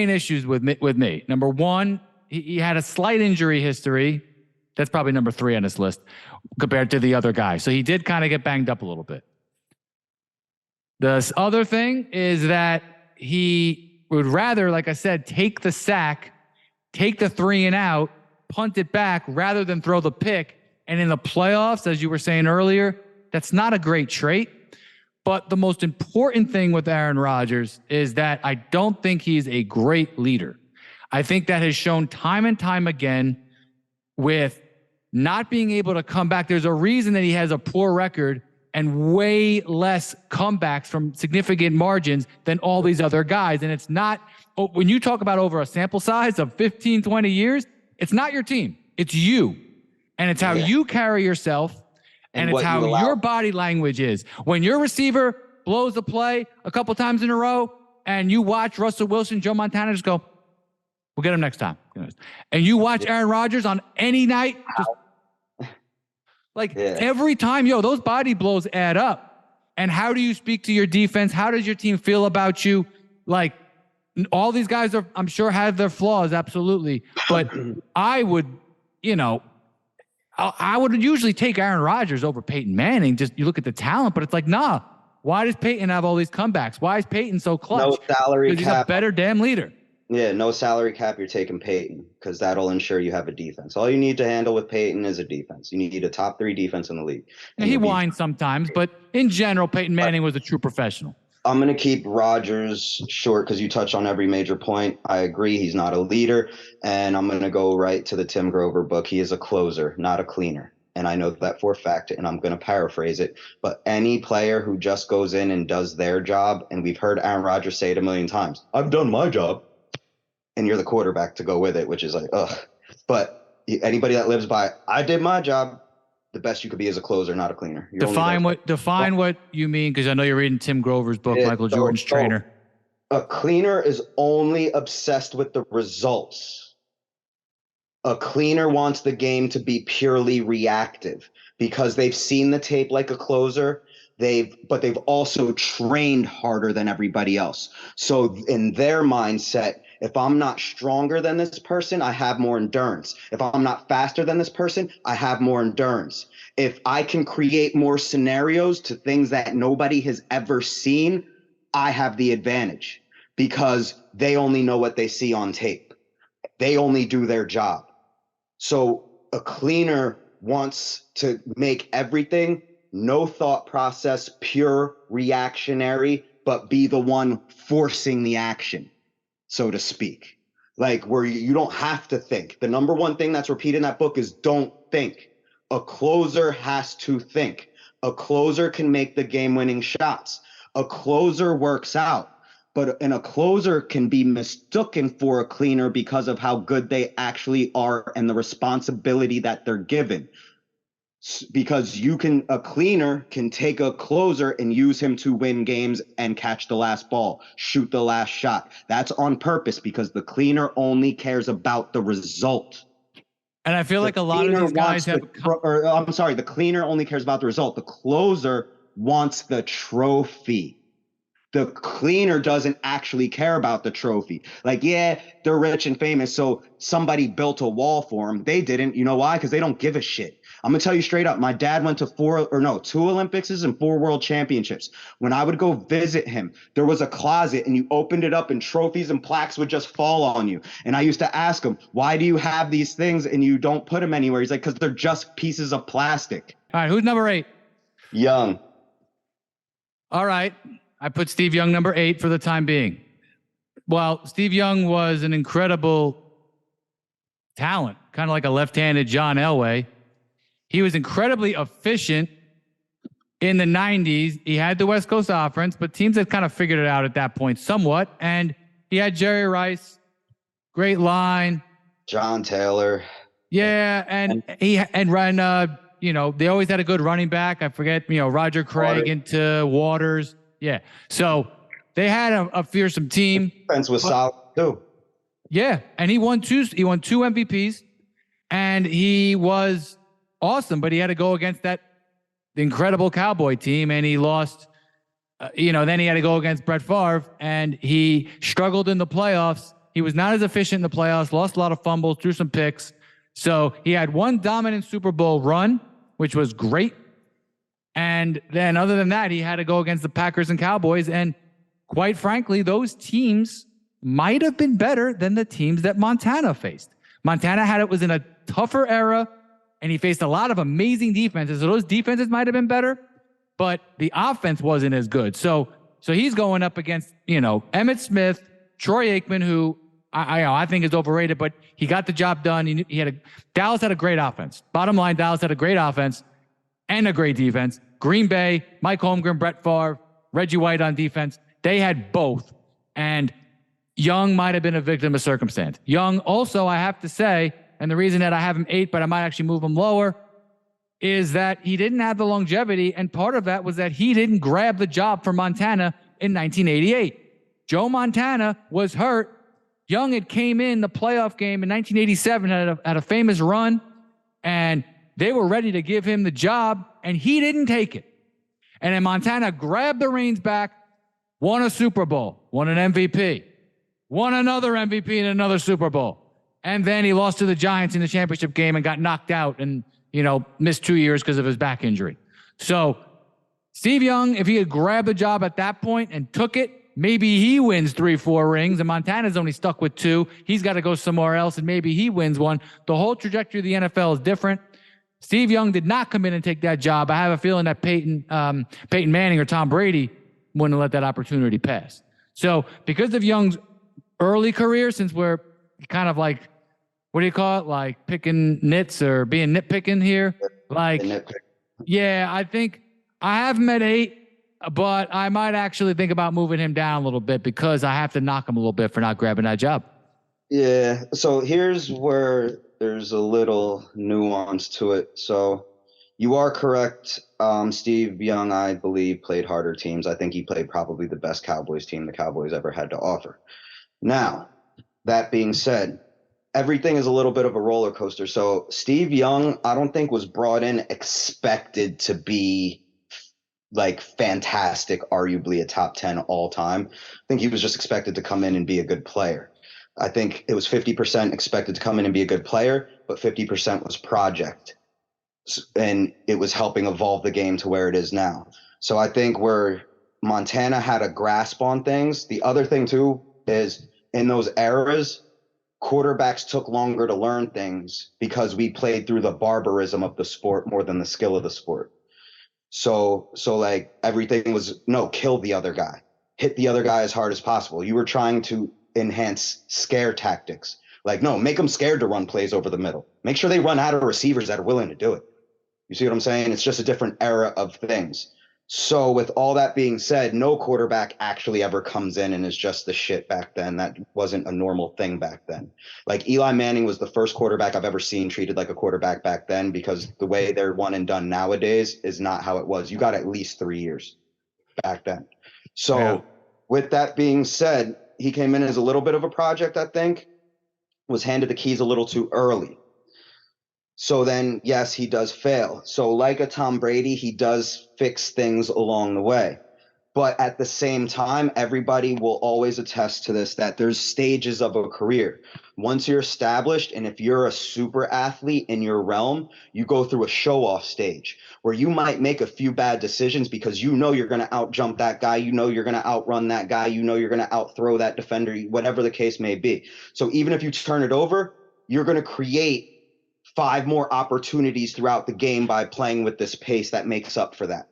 issues with me. Number one, he had a slight injury history. That's probably number 3 on this list compared to the other guys. So he did kind of get banged up a little bit. The other thing is that he would rather, like I said, take the sack, take the 3 and out, punt it back rather than throw the pick. And in the playoffs, as you were saying earlier, that's not a great trait. But the most important thing with Aaron Rodgers is that I don't think he's a great leader. I think that has shown time and time again with not being able to come back. There's a reason that he has a poor record and way less comebacks from significant margins than all these other guys. And it's not, when you talk about over a sample size of 15, 20 years, it's not your team. It's you. And it's how you carry yourself, and it's how your body language is. When your receiver blows the play a couple times in a row and you watch Russell Wilson, Joe Montana just go, we'll get him next time. And you watch Aaron Rodgers on any night, just every time, those body blows add up. And how do you speak to your defense? How does your team feel about you? Like, all these guys I'm sure have their flaws, absolutely. But I would usually take Aaron Rodgers over Peyton Manning. Just you look at the talent, but it's like, nah. Why does Peyton have all these comebacks? Why is Peyton so clutch? No salary cap. Because he's a better damn leader. Yeah, no salary cap. You're taking Peyton because that'll ensure you have a defense. All you need to handle with Peyton is a defense. You need a top 3 defense in the league. And he whines sometimes, but in general, Peyton Manning was a true professional. I'm going to keep Rodgers short because you touch on every major point. I agree. He's not a leader. And I'm going to go right to the Tim Grover book. He is a closer, not a cleaner. And I know that for a fact, and I'm going to paraphrase it. But any player who just goes in and does their job, and we've heard Aaron Rodgers say it a million times, I've done my job. And you're the quarterback to go with it, which is like, ugh. But anybody that lives by, I did my job, the best you could be is a closer, not a cleaner. Define what you mean, because I know you're reading Tim Grover's book, Michael Jordan's trainer. A cleaner is only obsessed with the results. A cleaner wants the game to be purely reactive because they've seen the tape like a closer. But they've also trained harder than everybody else. So in their mindset, if I'm not stronger than this person, I have more endurance. If I'm not faster than this person, I have more endurance. If I can create more scenarios to things that nobody has ever seen, I have the advantage because they only know what they see on tape. They only do their job. So a cleaner wants to make everything no thought process, pure reactionary, but be the one forcing the action, so to speak. Like where you don't have to think. The number one thing that's repeated in that book is don't think. A closer has to think. A closer can make the game-winning shots. A closer works out. And a closer can be mistaken for a cleaner because of how good they actually are and the responsibility that they're given. Because a cleaner can take a closer and use him to win games and catch the last ball, shoot the last shot. That's on purpose because the cleaner only cares about the result. And I feel like a lot of these guys have. The cleaner only cares about the result. The closer wants the trophy. The cleaner doesn't actually care about the trophy. Like, yeah, they're rich and famous, so somebody built a wall for them. They didn't. You know why? Because they don't give a shit. I'm gonna tell you straight up. My dad went to 2 Olympics and 4 world championships. When I would go visit him, there was a closet and you opened it up and trophies and plaques would just fall on you. And I used to ask him, why do you have these things and you don't put them anywhere? He's like, because they're just pieces of plastic. All right, who's number 8? Young. All right. I put Steve Young number 8 for the time being. Well, Steve Young was an incredible talent, kind of like a left-handed John Elway. He was incredibly efficient in the 90s. He had the West Coast offense, but teams had kind of figured it out at that point somewhat. And he had Jerry Rice, great line. John Taylor. Yeah, and you know, they always had a good running back. I forget, you know, Roger Craig into Waters. Yeah. So they had a fearsome team. Defense was solid too. Yeah. And he won two MVPs and he was awesome, but he had to go against the incredible Cowboy team and he lost, then he had to go against Brett Favre and he struggled in the playoffs. He was not as efficient in the playoffs, lost a lot of fumbles, threw some picks. So he had one dominant Super Bowl run, which was great. And then other than that, he had to go against the Packers and Cowboys. And quite frankly, those teams might have been better than the teams that Montana faced. Montana was in a tougher era, and he faced a lot of amazing defenses. So those defenses might have been better, but the offense wasn't as good. So he's going up against, Emmitt Smith, Troy Aikman, who I think is overrated, but he got the job done. Dallas had a great offense. Bottom line, Dallas had a great offense and a great defense. Green Bay, Mike Holmgren, Brett Favre, Reggie White on defense. They had both. And Young might have been a victim of circumstance. Young also, I have to say, and the reason that I have him 8, but I might actually move him lower, is that he didn't have the longevity. And part of that was that he didn't grab the job for Montana in 1988. Joe Montana was hurt. Young had came in the playoff game in 1987, had a famous run, and they were ready to give him the job, and he didn't take it. And then Montana grabbed the reins back, won a Super Bowl, won an MVP, won another MVP in another Super Bowl. And then he lost to the Giants in the championship game and got knocked out and, missed 2 years because of his back injury. So Steve Young, if he had grabbed the job at that point and took it, maybe he wins 3-4 rings, and Montana's only stuck with 2. He's got to go somewhere else, and maybe he wins one. The whole trajectory of the NFL is different. Steve Young did not come in and take that job. I have a feeling that Peyton Manning or Tom Brady wouldn't have let that opportunity pass. So because of Young's early career, since we're kind of like, what do you call it? Like picking nits or being nitpicking here. Yeah, I think I have him at 8. But I might actually think about moving him down a little bit because I have to knock him a little bit for not grabbing that job. Yeah. So here's where there's a little nuance to it. So you are correct. Steve Young, I believe, played harder teams. I think he played probably the best Cowboys team the Cowboys ever had to offer. Now, that being said, everything is a little bit of a roller coaster. So Steve Young, I don't think was brought in expected to be like fantastic, arguably a top 10 all time. I think he was just expected to come in and be a good player. I think it was 50% expected to come in and be a good player, but 50% was project. And it was helping evolve the game to where it is now. So I think where Montana had a grasp on things, the other thing too is in those eras, quarterbacks took longer to learn things because we played through the barbarism of the sport more than the skill of the sport. So like everything was, no, kill the other guy, hit the other guy as hard as possible. You were trying to enhance scare tactics. Like, no, make them scared to run plays over the middle. Make sure they run out of receivers that are willing to do it. You see what I'm saying? It's just a different era of things. So with all that being said, no quarterback actually ever comes in and is just the shit back then. That wasn't a normal thing back then. Like Eli Manning was the first quarterback I've ever seen treated like a quarterback back then, because the way they're one and done nowadays is not how it was. You got at least 3 years back then. So with that being said, he came in as a little bit of a project, I think, was handed the keys a little too early. So then, yes, he does fail. So like a Tom Brady, he does fix things along the way. But at the same time, everybody will always attest to this, that there's stages of a career. Once you're established, and if you're a super athlete in your realm, you go through a show-off stage where you might make a few bad decisions because you know you're going to out-jump that guy, you know you're going to outrun that guy, you know you're going to out-throw that defender, whatever the case may be. So even if you turn it over, you're going to create 5 more opportunities throughout the game by playing with this pace that makes up for that.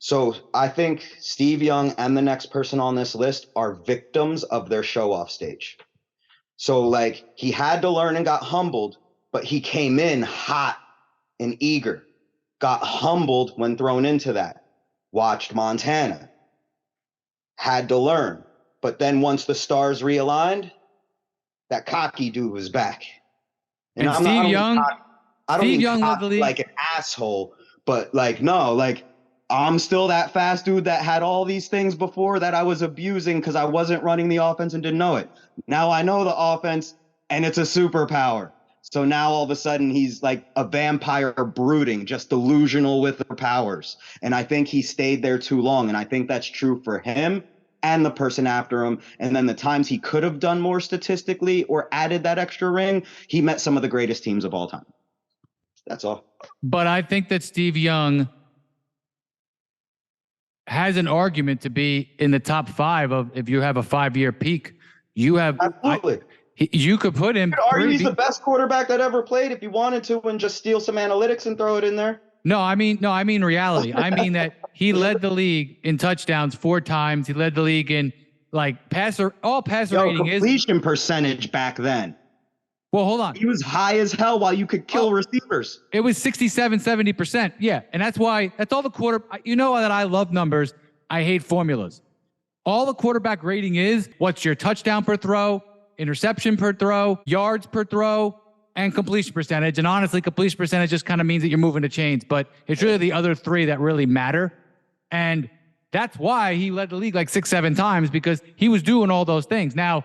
So I think Steve Young and the next person on this list are victims of their show-off stage. So, like, he had to learn and got humbled, but he came in hot and eager, got humbled when thrown into that, watched Montana, had to learn. But then once the stars realigned, that cocky dude was back. And Steve Young, I don't mean like an asshole, but like, no, like, I'm still that fast dude that had all these things before that I was abusing because I wasn't running the offense and didn't know it. Now I know the offense and it's a superpower. So now all of a sudden he's like a vampire brooding, just delusional with their powers. And I think he stayed there too long. And I think that's true for him and the person after him. And then the times he could have done more statistically or added that extra ring, he met some of the greatest teams of all time. That's all. But I think that Steve Young has an argument to be in the top 5 of, if you have a 5-year peak, you have absolutely. You could put him. You could argue he's the best quarterback that ever played if you wanted to, and just steal some analytics and throw it in there. No, I mean reality. I mean that he led the league in touchdowns 4 times. He led the league in like passer rating completion percentage back then. Well, hold on. He was high as hell while you could kill receivers. It was 67, 70%. Yeah. And that's all the you know that I love numbers. I hate formulas. All the quarterback rating is what's your touchdown per throw, interception per throw, yards per throw, and completion percentage. And honestly, completion percentage just kind of means that you're moving the chains, but it's really the other 3 that really matter. And that's why he led the league like 6, 7 times, because he was doing all those things. Now,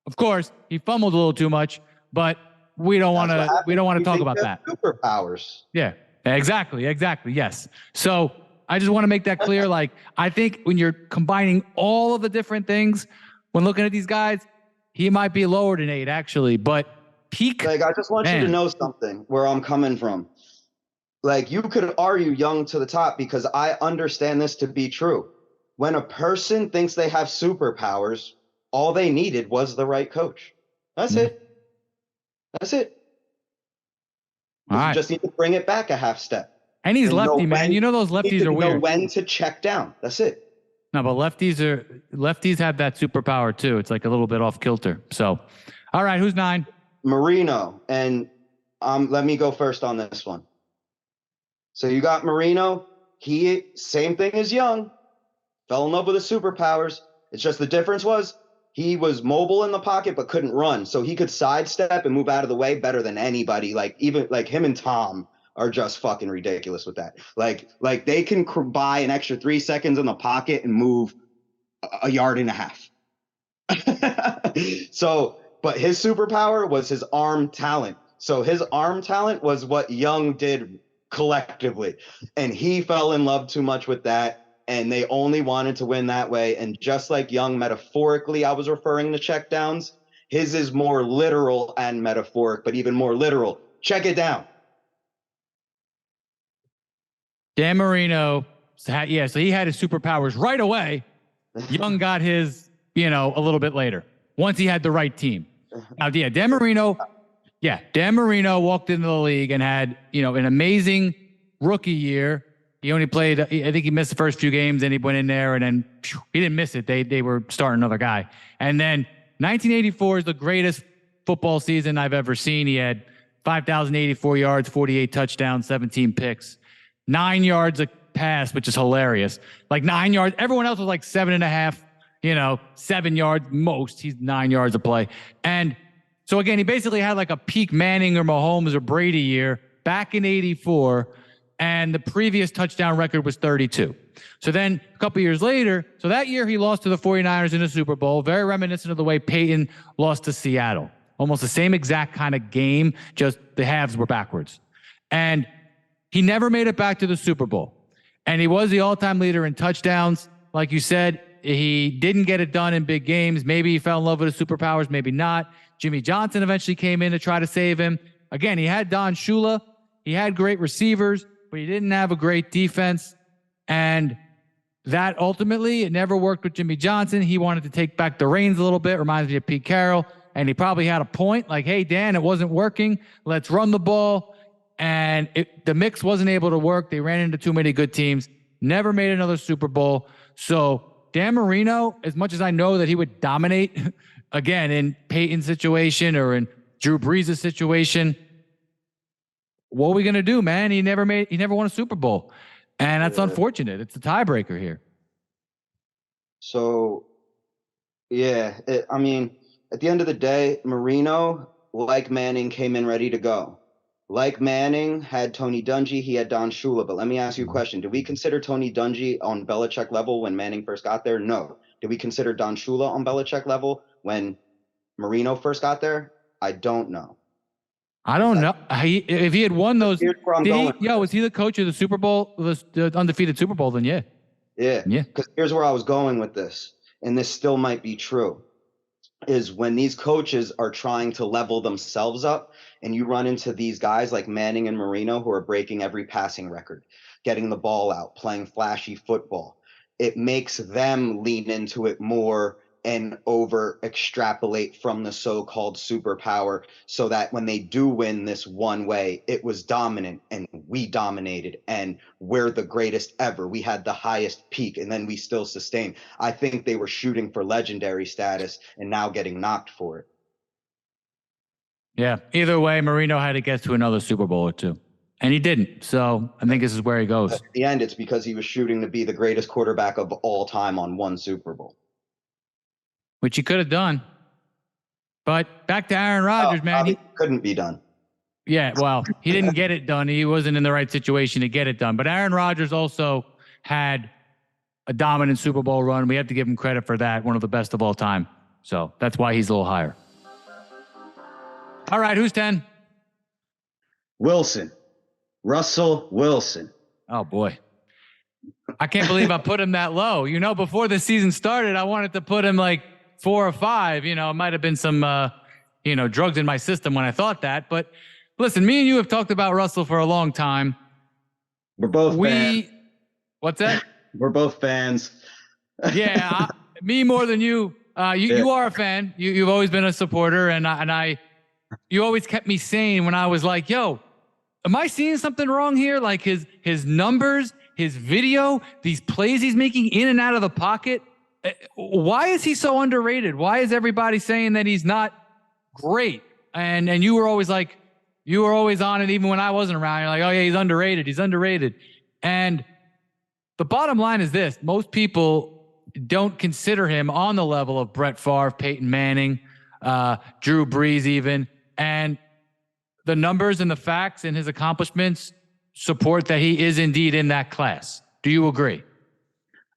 of course, he fumbled a little too much, but we don't want to talk about that. Superpowers. Yeah, exactly. Yes. So I just want to make that clear. Like, I think when you're combining all of the different things, when looking at these guys, he might be lower than 8 actually, but peak. Like, I just want you to know something where I'm coming from. Like, you could argue Young to the top because I understand this to be true. When a person thinks they have superpowers, all they needed was the right coach. That's it. That's it. You just need to bring it back a half step. And he's lefty, man. You know those lefties are weird. Know when to check down. That's it. No, but lefties have that superpower too. It's like a little bit off kilter. So, all right, who's 9? Marino. And let me go first on this one. So you got Marino. He, same thing as Young, fell in love with the superpowers. It's just the difference was he was mobile in the pocket but couldn't run. So he could sidestep and move out of the way better than anybody. Like, even like him and Tom are just fucking ridiculous with that. Like they can buy an extra 3 seconds in the pocket and move a yard and a half. So, but his superpower was his arm talent. So his arm talent was what Young did collectively. And he fell in love too much with that. And they only wanted to win that way. And just like Young, metaphorically, I was referring to checkdowns. His is more literal and metaphoric, but even more literal. Check it down. Dan Marino, so he had his superpowers right away. Young got his, a little bit later, once he had the right team. Now, Dan Marino walked into the league and had, an amazing rookie year. He only played, I think he missed the first few games, and he went in there, and then he didn't miss it. They were starting another guy. And then 1984 is the greatest football season I've ever seen. He had 5,084 yards, 48 touchdowns, 17 picks. 9 yards a pass, which is hilarious. Like 9 yards. Everyone else was like 7.5, 7 yards most. He's 9 yards a play. And so again, he basically had like a peak Manning or Mahomes or Brady year back in 84. And the previous touchdown record was 32. So then a couple years later, so that year he lost to the 49ers in the Super Bowl, very reminiscent of the way Peyton lost to Seattle. Almost the same exact kind of game, just the halves were backwards. And he never made it back to the Super Bowl. And he was the all-time leader in touchdowns like you said, he didn't get it done in big games. Maybe he fell in love with his superpowers, maybe not. Jimmy Johnson eventually came in to try to save him. Again, he had Don Shula. He had great receivers, but he didn't have a great defense. And that ultimately, it never worked with Jimmy Johnson. He wanted to take back the reins a little bit. Reminds me of Pete Carroll. And he probably had a point like, hey, Dan, it wasn't working. Let's run the ball. And the mix wasn't able to work. They ran into too many good teams. Never made another Super Bowl. So Dan Marino, as much as I know that he would dominate, again, in Peyton's situation or in Drew Brees' situation, what are we going to do, man? He never won a Super Bowl. And that's unfortunate. It's a tiebreaker here. So, yeah, I mean, at the end of the day, Marino, like Manning, came in ready to go. Like Manning had Tony Dungy, he had Don Shula. But let me ask you a question. Did we consider Tony Dungy on Belichick level when Manning first got there? No. Did we consider Don Shula on Belichick level when Marino first got there? I don't know. I don't know. If he had won those, was he the coach of the Super Bowl, the undefeated Super Bowl? Then yeah. Because here's where I was going with this, and this still might be true, is when these coaches are trying to level themselves up, and you run into these guys like Manning and Marino who are breaking every passing record, getting the ball out, playing flashy football. It makes them lean into it more and over extrapolate from the so-called superpower, so that when they do win this one way, it was dominant and we dominated and we're the greatest ever. We had the highest peak and then we still sustained. I think they were shooting for legendary status and now getting knocked for it. Yeah. Either way, Marino had to get to another Super Bowl or two. And he didn't. So I think this is where he goes. At the end, it's because he was shooting to be the greatest quarterback of all time on one Super Bowl. Which he could have done. But back to Aaron Rodgers, man. He couldn't be done. Yeah, well, he didn't get it done. He wasn't in the right situation to get it done. But Aaron Rodgers also had a dominant Super Bowl run. We have to give him credit for that. One of the best of all time. So that's why he's a little higher. All right, who's 10? Wilson. Russell Wilson. Oh, boy. I can't believe I put him that low. You know, before the season started, I wanted to put him like 4 or 5. You know, it might have been some, drugs in my system when I thought that. But listen, me and you have talked about Russell for a long time. We're both fans. What's that? We're both fans. Yeah, me more than you. You are a fan. You've always been a supporter, and you always kept me sane when I was like, yo, am I seeing something wrong here? Like his numbers, his video, these plays he's making in and out of the pocket. Why is he so underrated? Why is everybody saying that he's not great? And you were always like, you were always on it even when I wasn't around. You're like, oh yeah, he's underrated. He's underrated. And the bottom line is this. Most people don't consider him on the level of Brett Favre, Peyton Manning, Drew Brees even. And the numbers and the facts and his accomplishments support that he is indeed in that class. Do you agree?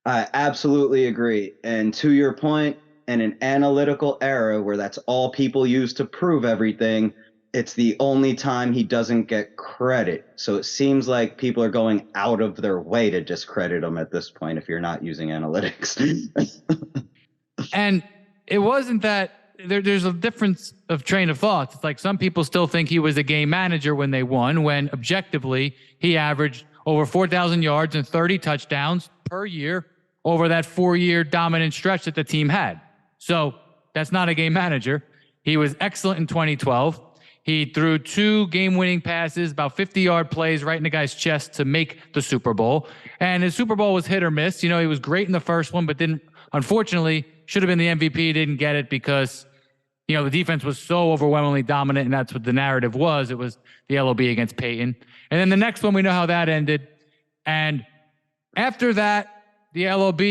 I absolutely agree. And to your point, in an analytical era where that's all people use to prove everything, it's the only time he doesn't get credit. So it seems like people are going out of their way to discredit him at this point if you're not using analytics. And it wasn't that there's a difference of train of thoughts. It's like some people still think he was a game manager when they won, when objectively he averaged over 4,000 yards and 30 touchdowns per year over that 4-year dominant stretch that the team had. So that's not a game manager. He was excellent in 2012. He threw 2 game-winning passes, about 50-yard plays right in the guy's chest to make the Super Bowl. And his Super Bowl was hit or miss. You know, he was great in the first one, but didn't, unfortunately, should have been the MVP, didn't get it because, you know, the defense was so overwhelmingly dominant, and that's what the narrative was. It was the LOB against Peyton. And then the next one, we know how that ended. And after that, the LOB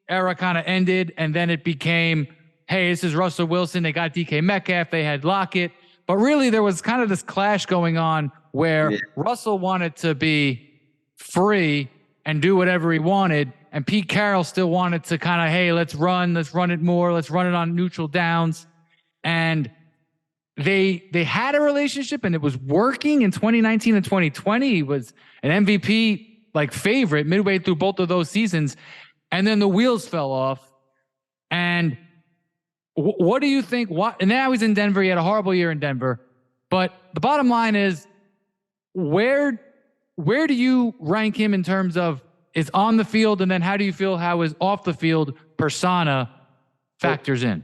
era kind of ended, and then it became, hey, this is Russell Wilson. They got DK Metcalf. They had Lockett. But really, there was kind of this clash going on where Russell wanted to be free and do whatever he wanted, and Pete Carroll still wanted to kind of, hey, let's run it more. Let's run it on neutral downs. And they had a relationship, and it was working in 2019 and 2020. He was an MVP like favorite midway through both of those seasons. and then the wheels fell off. And what do you think? And now he's in Denver. He had a horrible year in Denver. But the bottom line is, where do you rank him in terms of is on the field, and then how do you feel how his off the field persona factors in?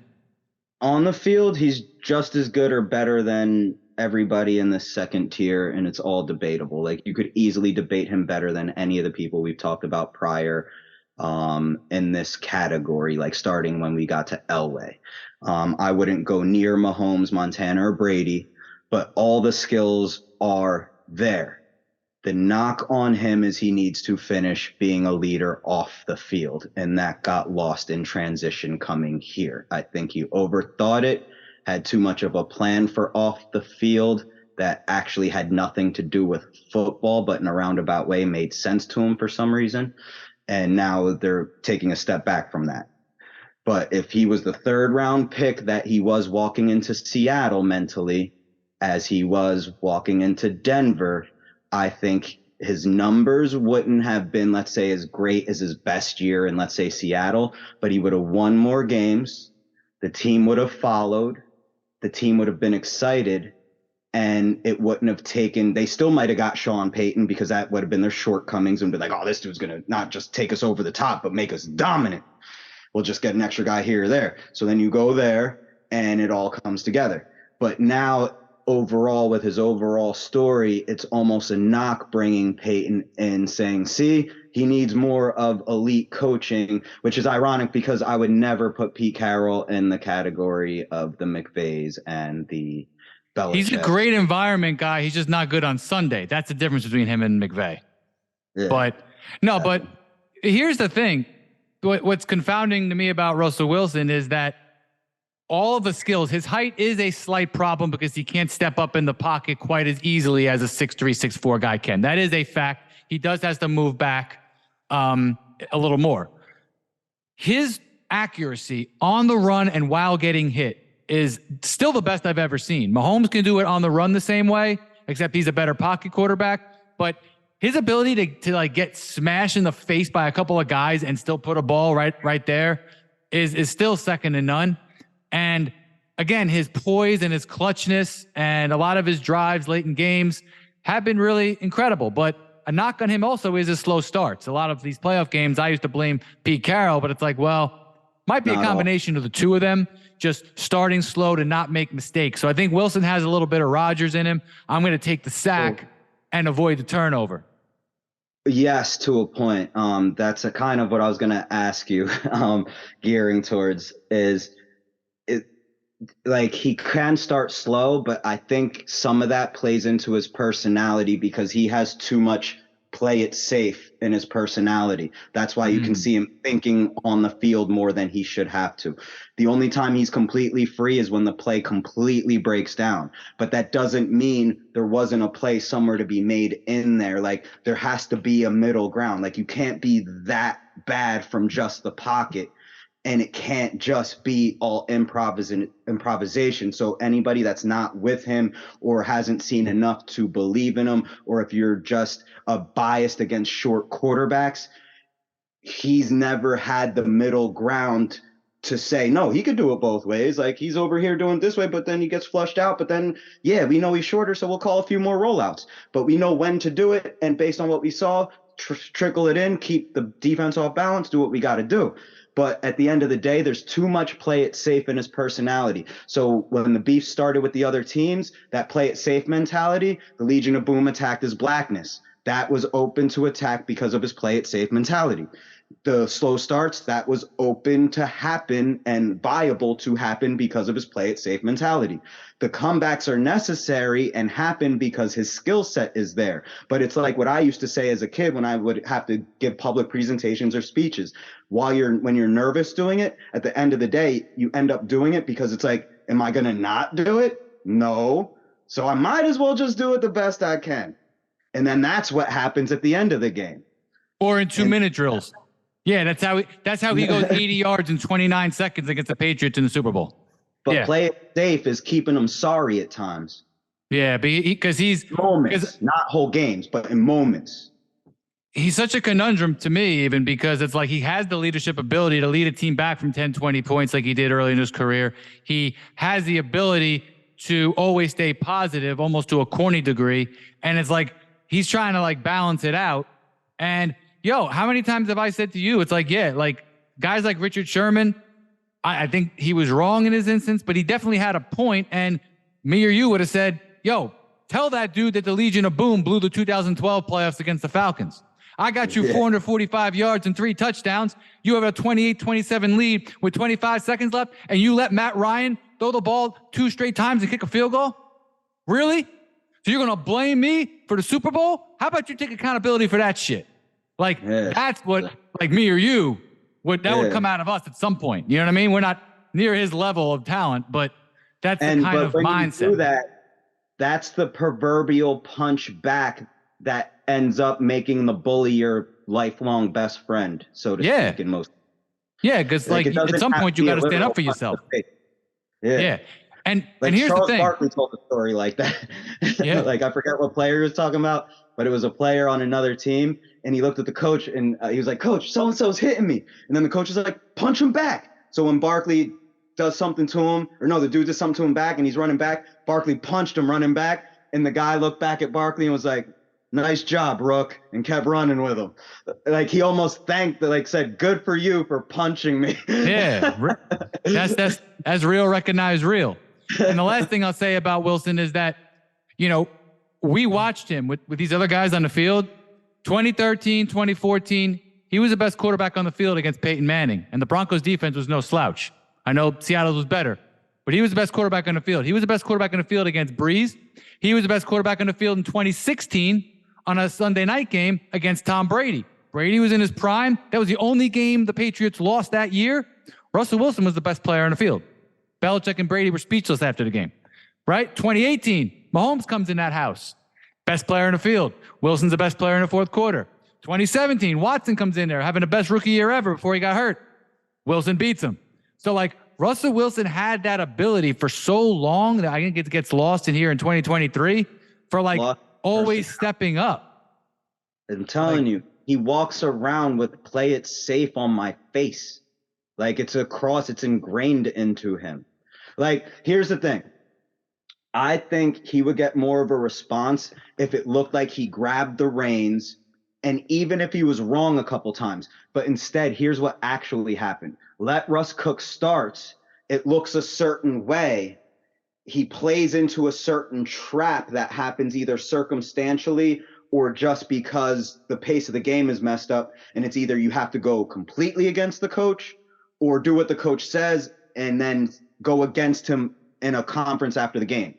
On the field, he's just as good or better than everybody in the second tier, and it's all debatable. Like, you could easily debate him better than any of the people we've talked about prior in this category, like starting when we got to Elway. I wouldn't go near Mahomes, Montana, or Brady, but all the skills are there. The knock on him is he needs to finish being a leader off the field, and that got lost in transition coming here. I think he overthought it, had too much of a plan for off the field that actually had nothing to do with football, but in a roundabout way made sense to him for some reason. And now they're taking a step back from that. But if he was the third round pick that he was walking into Seattle mentally, as he was walking into Denver, I think his numbers wouldn't have been, let's say, as great as his best year in, let's say, Seattle, but he would have won more games. The team would have followed. The team would have been excited, and it wouldn't have taken – they still might have got Sean Payton because that would have been their shortcomings and be like, oh, this dude's going to not just take us over the top but make us dominant. We'll just get an extra guy here or there. So then you go there, and it all comes together. But now – overall, with his overall story, it's almost a knock bringing Peyton in, saying, see, he needs more of elite coaching, which is ironic because I would never put Pete Carroll in the category of the McVays and the Belichick. He's a great environment guy. He's just not good on Sunday. That's the difference between him and McVay. Yeah. But here's the thing. What's confounding to me about Russell Wilson is that all of the skills, his height is a slight problem because he can't step up in the pocket quite as easily as a 6'3", 6'4" guy can. That is a fact. He has to move back a little more. His accuracy on the run and while getting hit is still the best I've ever seen. Mahomes can do it on the run the same way, except he's a better pocket quarterback. But his ability to like get smashed in the face by a couple of guys and still put a ball right there is still second to none. And again, his poise and his clutchness and a lot of his drives late in games have been really incredible. But a knock on him also is his slow starts. A lot of these playoff games, I used to blame Pete Carroll, but it's like, well, might be a combination of the two of them, just starting slow to not make mistakes. So I think Wilson has a little bit of Rodgers in him. I'm going to take the sack and avoid the turnover. Yes, to a point. That's a kind of what I was going to ask you, gearing towards is – like, he can start slow, but I think some of that plays into his personality because he has too much play it safe in his personality. That's why you can see him thinking on the field more than he should have to. The only time he's completely free is when the play completely breaks down. But that doesn't mean there wasn't a play somewhere to be made in there. Like, there has to be a middle ground. Like, you can't be that bad from just the pocket. And it can't just be all improvisation. So anybody that's not with him or hasn't seen enough to believe in him, or if you're just biased against short quarterbacks, he's never had the middle ground to say, no, he could do it both ways. Like, he's over here doing it this way, but then he gets flushed out. But then, yeah, we know he's shorter, so we'll call a few more rollouts. But we know when to do it. And based on what we saw, trickle it in, keep the defense off balance, do what we got to do. But at the end of the day, there's too much play it safe in his personality. So when the beef started with the other teams, that play it safe mentality, the Legion of Boom attacked his blackness. That was open to attack because of his play it safe mentality. The slow starts, that was open to happen and viable to happen because of his play it safe mentality. The comebacks are necessary and happen because his skill set is there. But it's like what I used to say as a kid when I would have to give public presentations or speeches. When you're nervous doing it, at the end of the day, you end up doing it because it's like, am I going to not do it? No. So I might as well just do it the best I can. And then that's what happens at the end of the game. Or in 2-minute drills. Yeah, that's how he goes 80 yards in 29 seconds against the Patriots in the Super Bowl. But play it safe is keeping him sorry at times. Yeah, because he's moments, not whole games, but in moments. he's such a conundrum to me, even because it's like he has the leadership ability to lead a team back from 10, 20 points like he did early in his career. He has the ability to always stay positive, almost to a corny degree. And it's like he's trying to like balance it out. And yo, how many times have I said to you, it's like, yeah, like guys like Richard Sherman, I think he was wrong in his instance, but he definitely had a point. And me or you would have said, yo, tell that dude that the Legion of Boom blew the 2012 playoffs against the Falcons. I got you 445 yards and 3 touchdowns. You have a 28-27 lead with 25 seconds left, and you let Matt Ryan throw the ball 2 straight times and kick a field goal? Really? So you're going to blame me for the Super Bowl? How about you take accountability for that shit? Like, that's what, like me or you, would come out of us at some point. You know what I mean? We're not near his level of talent, but that's the kind of mindset. You do that's the proverbial punch back that ends up making the bully your lifelong best friend, so to speak, in most. Yeah, because like at some point you got to stand up for yourself. Yeah. And here's Charles the thing. Barkley told a story like that. Yeah. Like I forget what player he was talking about, but it was a player on another team, and he looked at the coach and he was like, "Coach, so and so's hitting me," and then the coach is like, "Punch him back." So when Barkley does something to him, or no, the dude does something to him back, and he's running back, Barkley punched him running back, and the guy looked back at Barkley and was like, "Nice job, Rook," and kept running with him. Like he almost thanked, like said, "Good for you for punching me." Yeah, that's real. Recognize real. And the last thing I'll say about Wilson is that, you know, we watched him with these other guys on the field. 2013, 2014, he was the best quarterback on the field against Peyton Manning, and the Broncos defense was no slouch. I know Seattle was better, but he was the best quarterback on the field. He was the best quarterback on the field against Breeze. He was the best quarterback on the field in 2016 on a Sunday night game against Tom Brady. Brady was in his prime. That was the only game the Patriots lost that year. Russell Wilson was the best player on the field. Belichick and Brady were speechless after the game, right? 2018, Mahomes comes in that house. Best player in the field. Wilson's the best player in the fourth quarter. 2017, Watson comes in there having the best rookie year ever before he got hurt. Wilson beats him. So like Russell Wilson had that ability for so long that I think it gets lost in here in 2023 for like always stepping up. I'm telling you, he walks around with "play it safe" on my face. Like it's ingrained into him. Like, here's the thing. I think he would get more of a response if it looked like he grabbed the reins, and even if he was wrong a couple times. But instead, here's what actually happened. Let Russ Cook starts. It looks a certain way. He plays into a certain trap that happens either circumstantially or just because the pace of the game is messed up. And it's either you have to go completely against the coach or do what the coach says and then go against him in a conference after the game.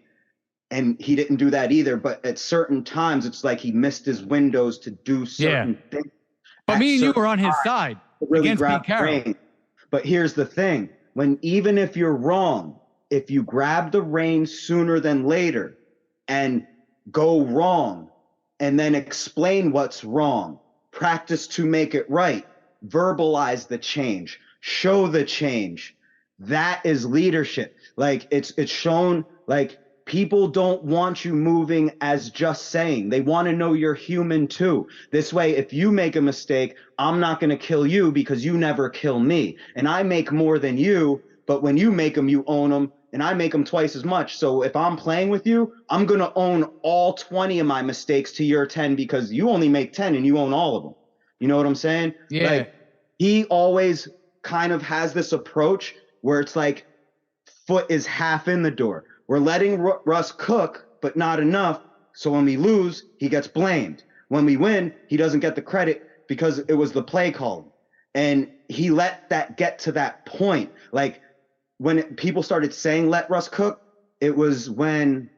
And he didn't do that either. But at certain times, it's like he missed his windows to do certain things. But me and you were on his side really against Pete Carroll. But here's the thing. Even if you're wrong, if you grab the reins sooner than later and go wrong and then explain what's wrong, practice to make it right, verbalize the change, show the change, that is leadership. Like it's shown, like people don't want you moving as just saying. They want to know you're human too. This way, if you make a mistake, I'm not going to kill you because you never kill me. And I make more than you, but when you make them, you own them. And I make them twice as much. So if I'm playing with you, I'm going to own all 20 of my mistakes to your 10 because you only make 10 and you own all of them. You know what I'm saying? Yeah. Like, he always kind of has this approach where it's like foot is half in the door. We're letting Russ cook, but not enough. So when we lose, he gets blamed. When we win, he doesn't get the credit because it was the play call. And he let that get to that point. Like when people started saying, "Let Russ cook," it was when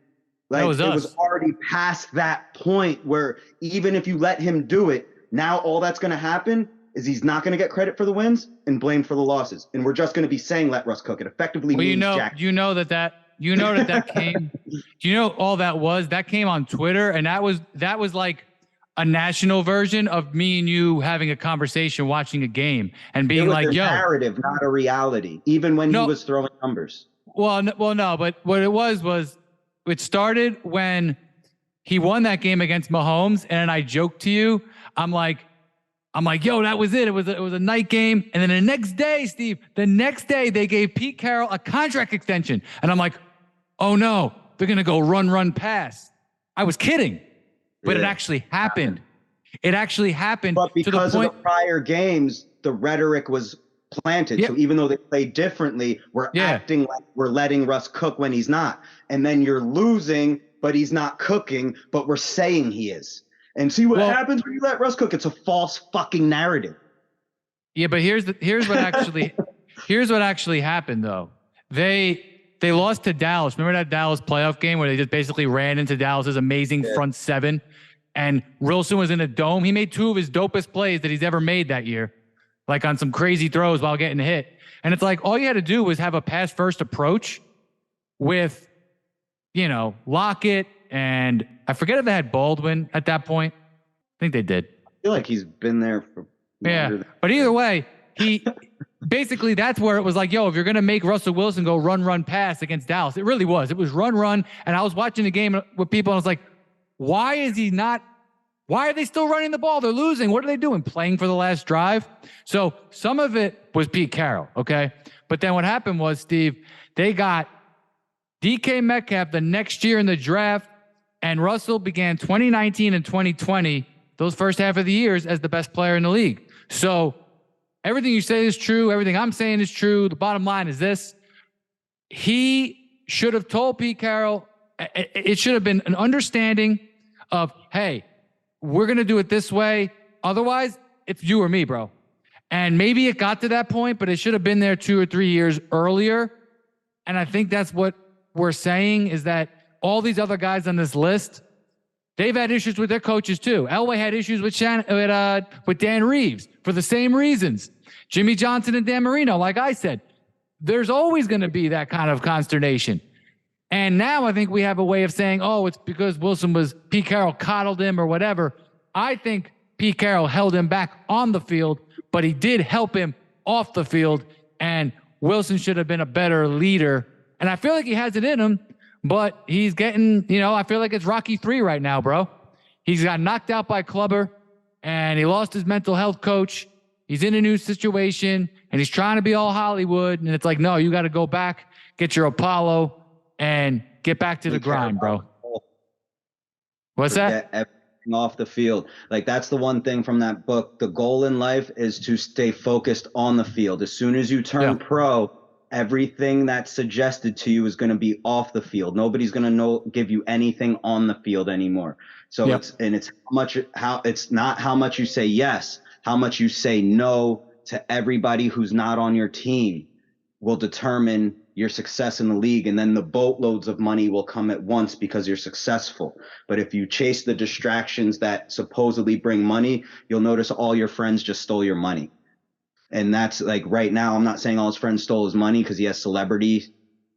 it was already past that point where even if you let him do it, now all that's going to happen is he's not going to get credit for the wins and blamed for the losses. And we're just going to be saying, "Let Russ cook." It effectively means Jack. You know that came, do you know all that came on Twitter, and that was like a national version of me and you having a conversation, watching a game and being like, "Yo, narrative, not a reality," even when he was throwing numbers. Well, no, but what it was it started when he won that game against Mahomes, and I joked to you, I'm like, yo, that was it. It was a night game. And then the next day, Steve, they gave Pete Carroll a contract extension. And I'm like, oh no, they're going to go run, pass. I was kidding, but it actually happened. It actually happened. But because of the prior games, the rhetoric was planted. So even though they play differently, we're acting like we're letting Russ cook when he's not. And then you're losing, but he's not cooking, but we're saying he is. And see what happens when you let Russ cook. It's a false fucking narrative. Yeah, but here's what actually happened though. They lost to Dallas. Remember that Dallas playoff game where they just basically ran into Dallas's amazing front seven, and Wilson was in a dome. He made 2 of his dopest plays that he's ever made that year, like on some crazy throws while getting hit. And it's like all you had to do was have a pass first approach with, Lockett, and I forget if they had Baldwin at that point. I think they did. I feel like he's been there for but either way, he basically that's where it was like, yo, if you're gonna make Russell Wilson go run, pass against Dallas, it really was. It was run. And I was watching the game with people, and I was like, why are they still running the ball? They're losing. What are they doing? Playing for the last drive? So some of it was Pete Carroll, okay? But then what happened was, Steve, they got DK Metcalf the next year in the draft, and Russell began 2019 and 2020, those first half of the years, as the best player in the league. So everything you say is true. Everything I'm saying is true. The bottom line is this. He should have told Pete Carroll, it should have been an understanding of, hey, we're going to do it this way. Otherwise, it's you or me, bro. And maybe it got to that point, but it should have been there 2 or 3 years earlier. And I think that's what we're saying, is that all these other guys on this list, they've had issues with their coaches too. Elway had issues with Dan Reeves for the same reasons. Jimmy Johnson and Dan Marino, like I said, there's always going to be that kind of consternation. And now I think we have a way of saying, oh, it's because Pete Carroll coddled him or whatever. I think Pete Carroll held him back on the field, but he did help him off the field. And Wilson should have been a better leader. And I feel like he has it in him, but he's getting, I feel like it's Rocky III right now, bro. He's got knocked out by Clubber, and he lost his mental health coach. He's in a new situation, and he's trying to be all Hollywood. And it's like, no, you got to go back, get your Apollo, and get back to the grind, bro. What's that? Everything off the field. Like, that's the one thing from that book. The goal in life is to stay focused on the field. As soon as you turn pro, everything that's suggested to you is going to be off the field. Nobody's going to give you anything on the field anymore. So it's not how much you say yes, how much you say no to everybody who's not on your team will determine your success in the league. And then the boatloads of money will come at once because you're successful. But if you chase the distractions that supposedly bring money, you'll notice all your friends just stole your money. And that's like right now, I'm not saying all his friends stole his money because he has celebrity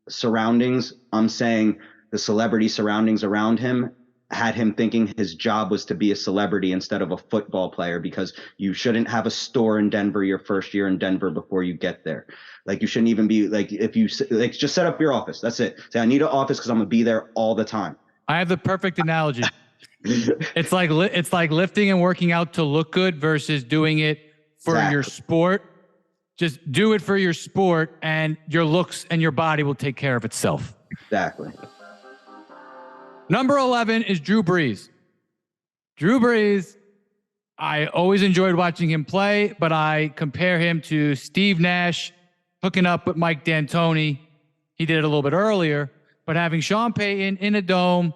surroundings. I'm saying the celebrity surroundings around him had him thinking his job was to be a celebrity instead of a football player, because you shouldn't have a store in Denver your first year in Denver before you get there. Like, you shouldn't even be like, if you like, just set up your office. That's it. Say, I need an office because I'm going to be there all the time. I have the perfect analogy. It's like lifting and working out to look good versus doing it for your sport. Just do it for your sport, and your looks and your body will take care of itself. Exactly. Number 11 is Drew Brees. Drew Brees, I always enjoyed watching him play, but I compare him to Steve Nash hooking up with Mike D'Antoni. He did it a little bit earlier, but having Sean Payton in a dome,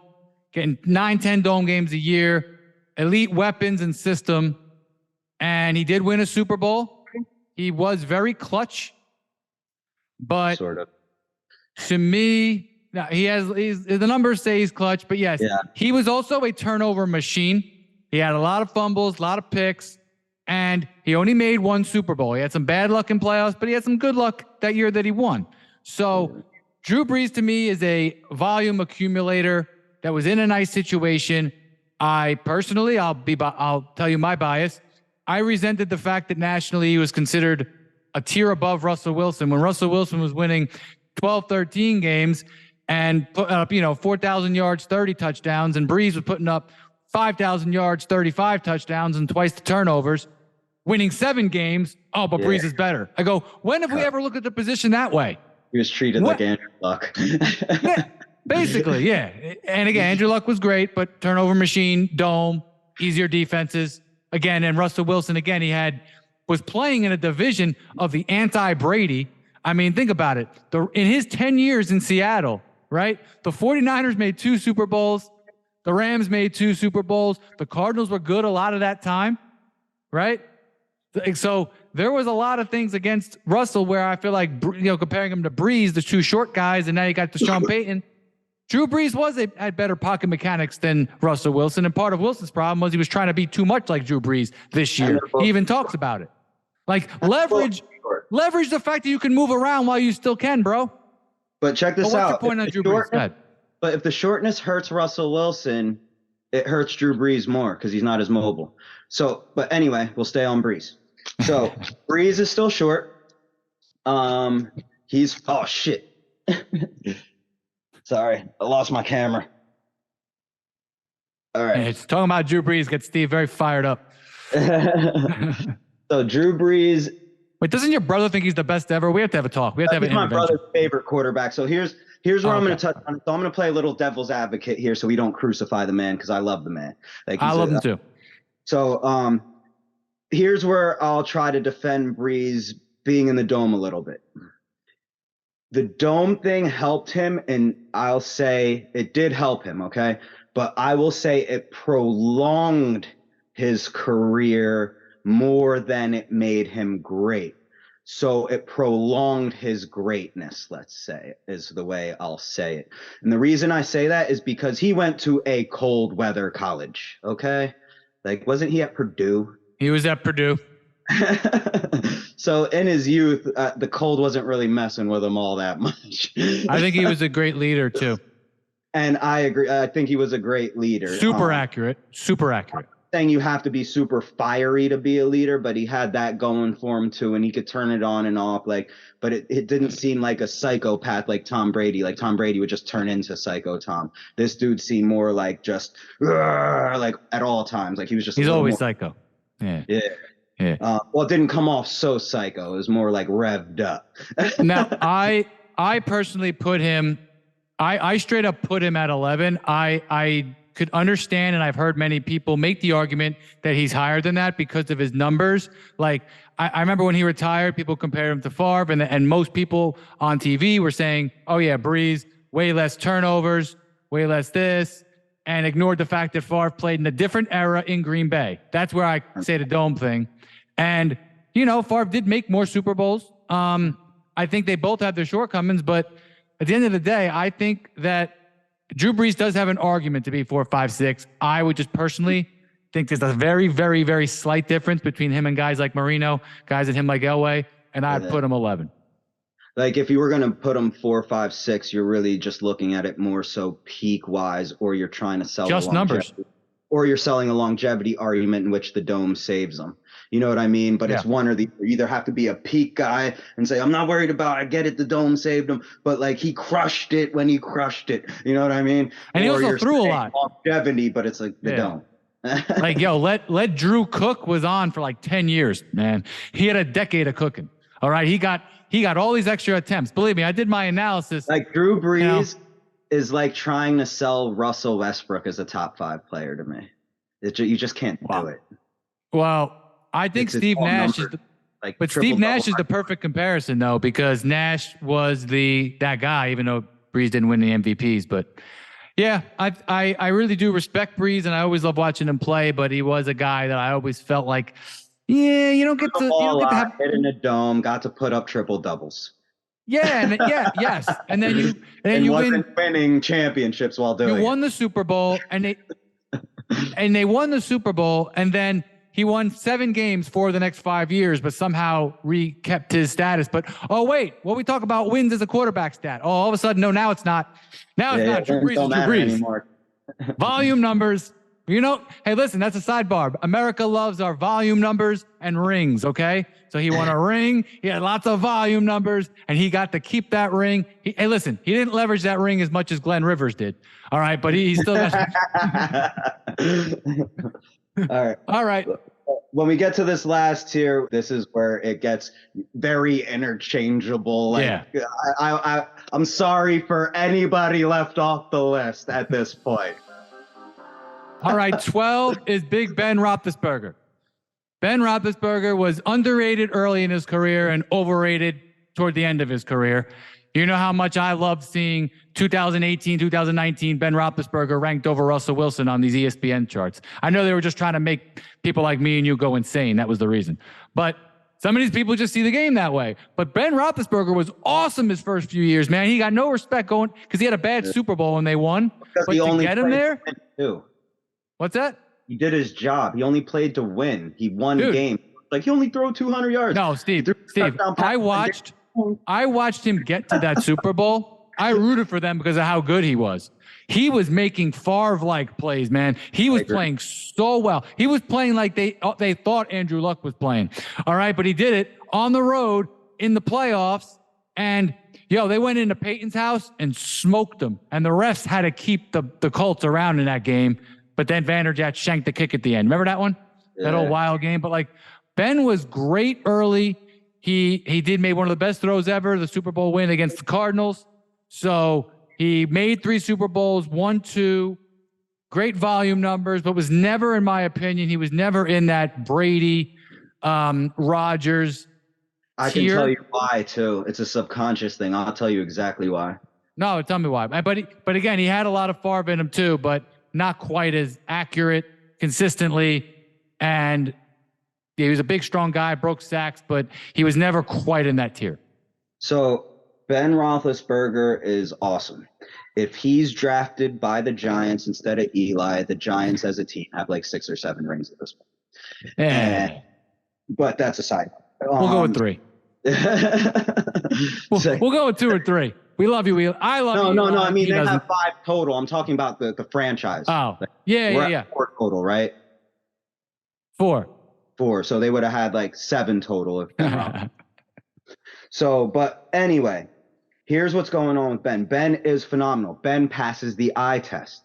getting 9-10 dome games a year, elite weapons and system, and he did win a Super Bowl. He was very clutch, but sort of. To me, now the numbers say he's clutch, but yes, he was also a turnover machine. He had a lot of fumbles, a lot of picks, and he only made 1 Super Bowl. He had some bad luck in playoffs, but he had some good luck that year that he won. So Drew Brees to me is a volume accumulator that was in a nice situation. I personally, I'll tell you my bias. I resented the fact that nationally he was considered a tier above Russell Wilson when Russell Wilson was winning 12, 13 games and putting up, 4,000 yards, 30 touchdowns, and Brees was putting up 5,000 yards, 35 touchdowns, and twice the turnovers, winning 7 games. Oh, but Breeze is better. I go, when have we ever looked at the position that way? He was treated like Andrew Luck. Yeah, basically, yeah. And again, Andrew Luck was great, but turnover machine, dome, easier defenses. Again, and Russell Wilson, again, was playing in a division of the anti-Brady. I mean, think about it. In his 10 years in Seattle, right? The 49ers made 2 Super Bowls. The Rams made 2 Super Bowls. The Cardinals were good a lot of that time, right? So there was a lot of things against Russell where I feel like, comparing him to Breeze, the 2 short guys, and now you got Deshaun Payton. Drew Brees had better pocket mechanics than Russell Wilson, and part of Wilson's problem was he was trying to be too much like Drew Brees this year. He even talks about it. Like, leverage the fact that you can move around while you still can, bro. But check this out. What's your point on Drew Brees? But if the shortness hurts Russell Wilson, it hurts Drew Brees more because he's not as mobile. So, but anyway, we'll stay on Brees. So Brees is still short. Oh shit. Sorry, I lost my camera. All right. It's talking about Drew Brees gets Steve very fired up. So Drew Brees. Wait, doesn't your brother think he's the best ever? We have to have a talk. We have to have an intervention. My brother's favorite quarterback. So here's where I'm going to touch on. So I'm going to play a little devil's advocate here, so we don't crucify the man because I love the man. I love him too. So here's where I'll try to defend Brees being in the dome a little bit. The dome thing helped him, and I'll say it did help him, okay? But I will say it prolonged his career more than it made him great. So it prolonged his greatness, let's say, is the way I'll say it. And the reason I say that is because he went to a cold weather college, okay? Like, wasn't he at Purdue? He was at Purdue. So in his youth, the cold wasn't really messing with him all that much. I think he was a great leader too. And I agree. I think he was a great leader. Super accurate. Saying you have to be super fiery to be a leader, but he had that going for him too, and he could turn it on and off. But it didn't seem like a psychopath like Tom Brady. Like Tom Brady would just turn into Psycho Tom. This dude seemed more like just like at all times. Like he's always psycho. Yeah. Well, it didn't come off so psycho. It was more like revved up. Now, I personally put him. I straight up put him at 11. I could understand, and I've heard many people make the argument that he's higher than that because of his numbers. Like I remember when he retired, people compared him to Favre, and most people on TV were saying, "Oh yeah, Breeze, way less turnovers, way less this," and ignored the fact that Favre played in a different era in Green Bay. That's where I say the dome thing. And Favre did make more Super Bowls. I think they both have their shortcomings, but at the end of the day, I think that Drew Brees does have an argument to be 4, 5, 6. I would just personally think there's a very, very, very slight difference between him and guys like Marino, guys at him like Elway, and I'd put him 11. Like if you were going to put him 4, 5, 6, you're really just looking at it more so peak wise, or you're trying to sell just numbers, or you're selling a longevity argument in which the dome saves them. You know what I mean? But it's one or the other. You either have to be a peak guy and say, I'm not worried about it. I get it. The dome saved him. But like he crushed it when he crushed it. You know what I mean? And he also threw a lot. Longevity, but it's like the dome. Like, let Drew cook was on for like 10 years, man. He had a decade of cooking. All right. He got all these extra attempts. Believe me, I did my analysis. Like Drew Brees is like trying to sell Russell Westbrook as a top 5 player to me. You just can't do it. Well, I think Steve Nash is Steve Nash is the perfect comparison though, because Nash was that guy, even though Brees didn't win the MVPs. But yeah, I really do respect Brees, and I always love watching him play. But he was a guy that I always felt like, you don't get to have hit in a dome, got to put up triple doubles. Yeah, yes, and then you wasn't winning championships while doing. You won the Super Bowl, and they won the Super Bowl, and then he won 7 games for the next 5 years, but somehow kept his status. But, oh, wait, we talk about wins as a quarterback stat. Oh, all of a sudden, no, now it's not. Now it's not. Drew Brees is Drew Brees. Volume numbers, You know, hey, listen, that's a sidebar. America loves our volume numbers and rings, okay? So he won a ring. He had lots of volume numbers, and he got to keep that ring. Hey, listen, he didn't leverage that ring as much as Glenn Rivers did. All right, but he still got. All right. All right. When we get to this last tier, this is where it gets very interchangeable. Like, yeah. I'm sorry for anybody left off the list at this point. All right, 12 is Big Ben Roethlisberger. Ben Roethlisberger was underrated early in his career and overrated toward the end of his career. You know how much I loved seeing 2018, 2019 Ben Roethlisberger ranked over Russell Wilson on these ESPN charts. I know they were just trying to make people like me and you go insane. That was the reason. But some of these people just see the game that way. But Ben Roethlisberger was awesome his first few years, man. He got no respect going because he had a bad Super Bowl when they won. But to get him there, what's that? He did his job. He only played to win. He won games. Like, he only threw 200 yards. No, Steve, I watched him get to that Super Bowl. I rooted for them because of how good he was. He was making Favre-like plays, man. He was playing so well. He was playing like they thought Andrew Luck was playing. All right, but he did it on the road in the playoffs. And, they went into Peyton's house and smoked them. And the refs had to keep the Colts around in that game. But then Vanderjagt shanked the kick at the end. Remember that one? Yeah. That old wild game? But, like, Ben was great early. He did make one of the best throws ever, the Super Bowl win against the Cardinals. So he made 3 Super Bowls, won 2, great volume numbers, but was never, in my opinion, he was never in that Brady, Rodgers I can tell you why, too. It's a subconscious thing. I'll tell you exactly why. No, tell me why. But again, he had a lot of Favre in him, too, but not quite as accurate consistently. And he was a big, strong guy, broke sacks, but he was never quite in that tier. So Ben Roethlisberger is awesome. If he's drafted by the Giants instead of Eli, the Giants as a team have like 6 or 7 rings at this point. But that's a side. We'll go with 3. we'll go with 2 or 3. We love you. I love you. No. I mean, they have 5 total. I'm talking about the franchise. Oh, yeah. 4 total, right? 4. So they would have had like 7 total if So, but anyway, here's what's going on with Ben. Ben is phenomenal. Ben passes the eye test.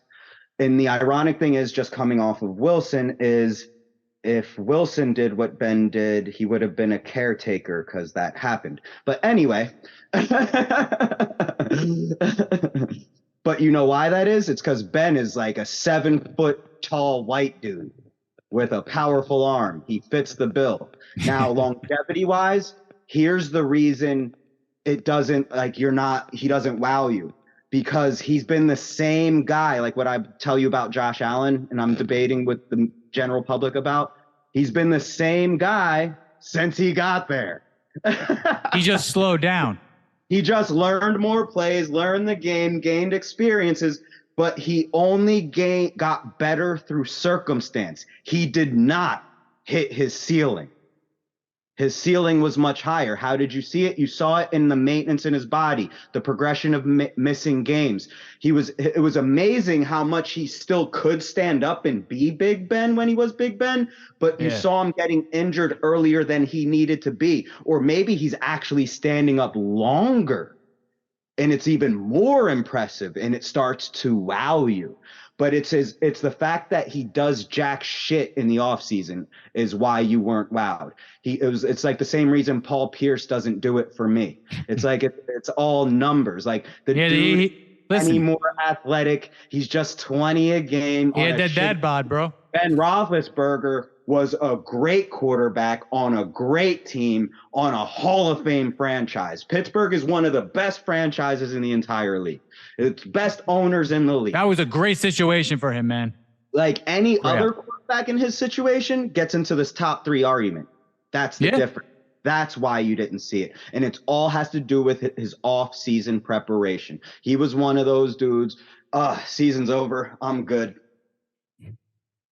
And the ironic thing is, just coming off of Wilson, is if Wilson did what Ben did, he would have been a caretaker because that happened. But anyway, but you know why that is? It's because Ben is like a 7-foot tall white dude with a powerful arm. He fits the bill. Now, longevity wise, here's the reason it doesn't, like, he doesn't wow you, because he's been the same guy. Like what I tell you about Josh Allen, and I'm debating with the general public about, he's been the same guy since he got there. He just slowed down. He just learned more plays, learned the game, gained experiences, but he only got better through circumstance. He did not hit his ceiling. His ceiling was much higher. How did you see it? You saw it in the maintenance in his body, the progression of missing games. It was amazing how much he still could stand up and be Big Ben when he was Big Ben, but you saw him getting injured earlier than he needed to be. Or maybe he's actually standing up longer, and it's even more impressive, and it starts to wow you. But it's the fact that he does jack shit in the offseason is why you weren't wowed. It's like the same reason Paul Pierce doesn't do it for me. It's like it's all numbers. Like the dude any more athletic. He's just 20 a game. Yeah, that dad bod, bro. Ben Roethlisberger was a great quarterback on a great team on a Hall of Fame franchise. Pittsburgh is one of the best franchises in the entire league. It's best owners in the league. That was a great situation for him, man. Like any other quarterback in his situation gets into this top 3 argument. That's the difference. That's why you didn't see it. And it all has to do with his off-season preparation. He was one of those dudes, season's over, I'm good.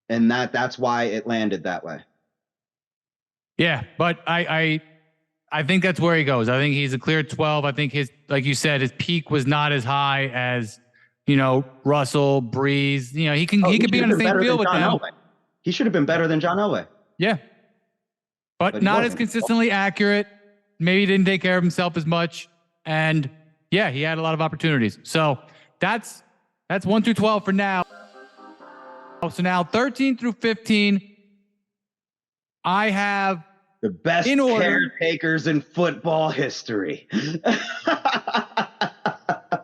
And that's why it landed that way. Yeah, but I think that's where he goes. I think he's a clear 12. I think his, like you said, his peak was not as high as Russell, Breeze. He could be on the same field with them. He should have been better than John Elway. Yeah. But not as consistently accurate. Maybe he didn't take care of himself as much. And yeah, he had a lot of opportunities. So that's 1 through 12 for now. So now 13 through 15, I have the best caretakers in football history.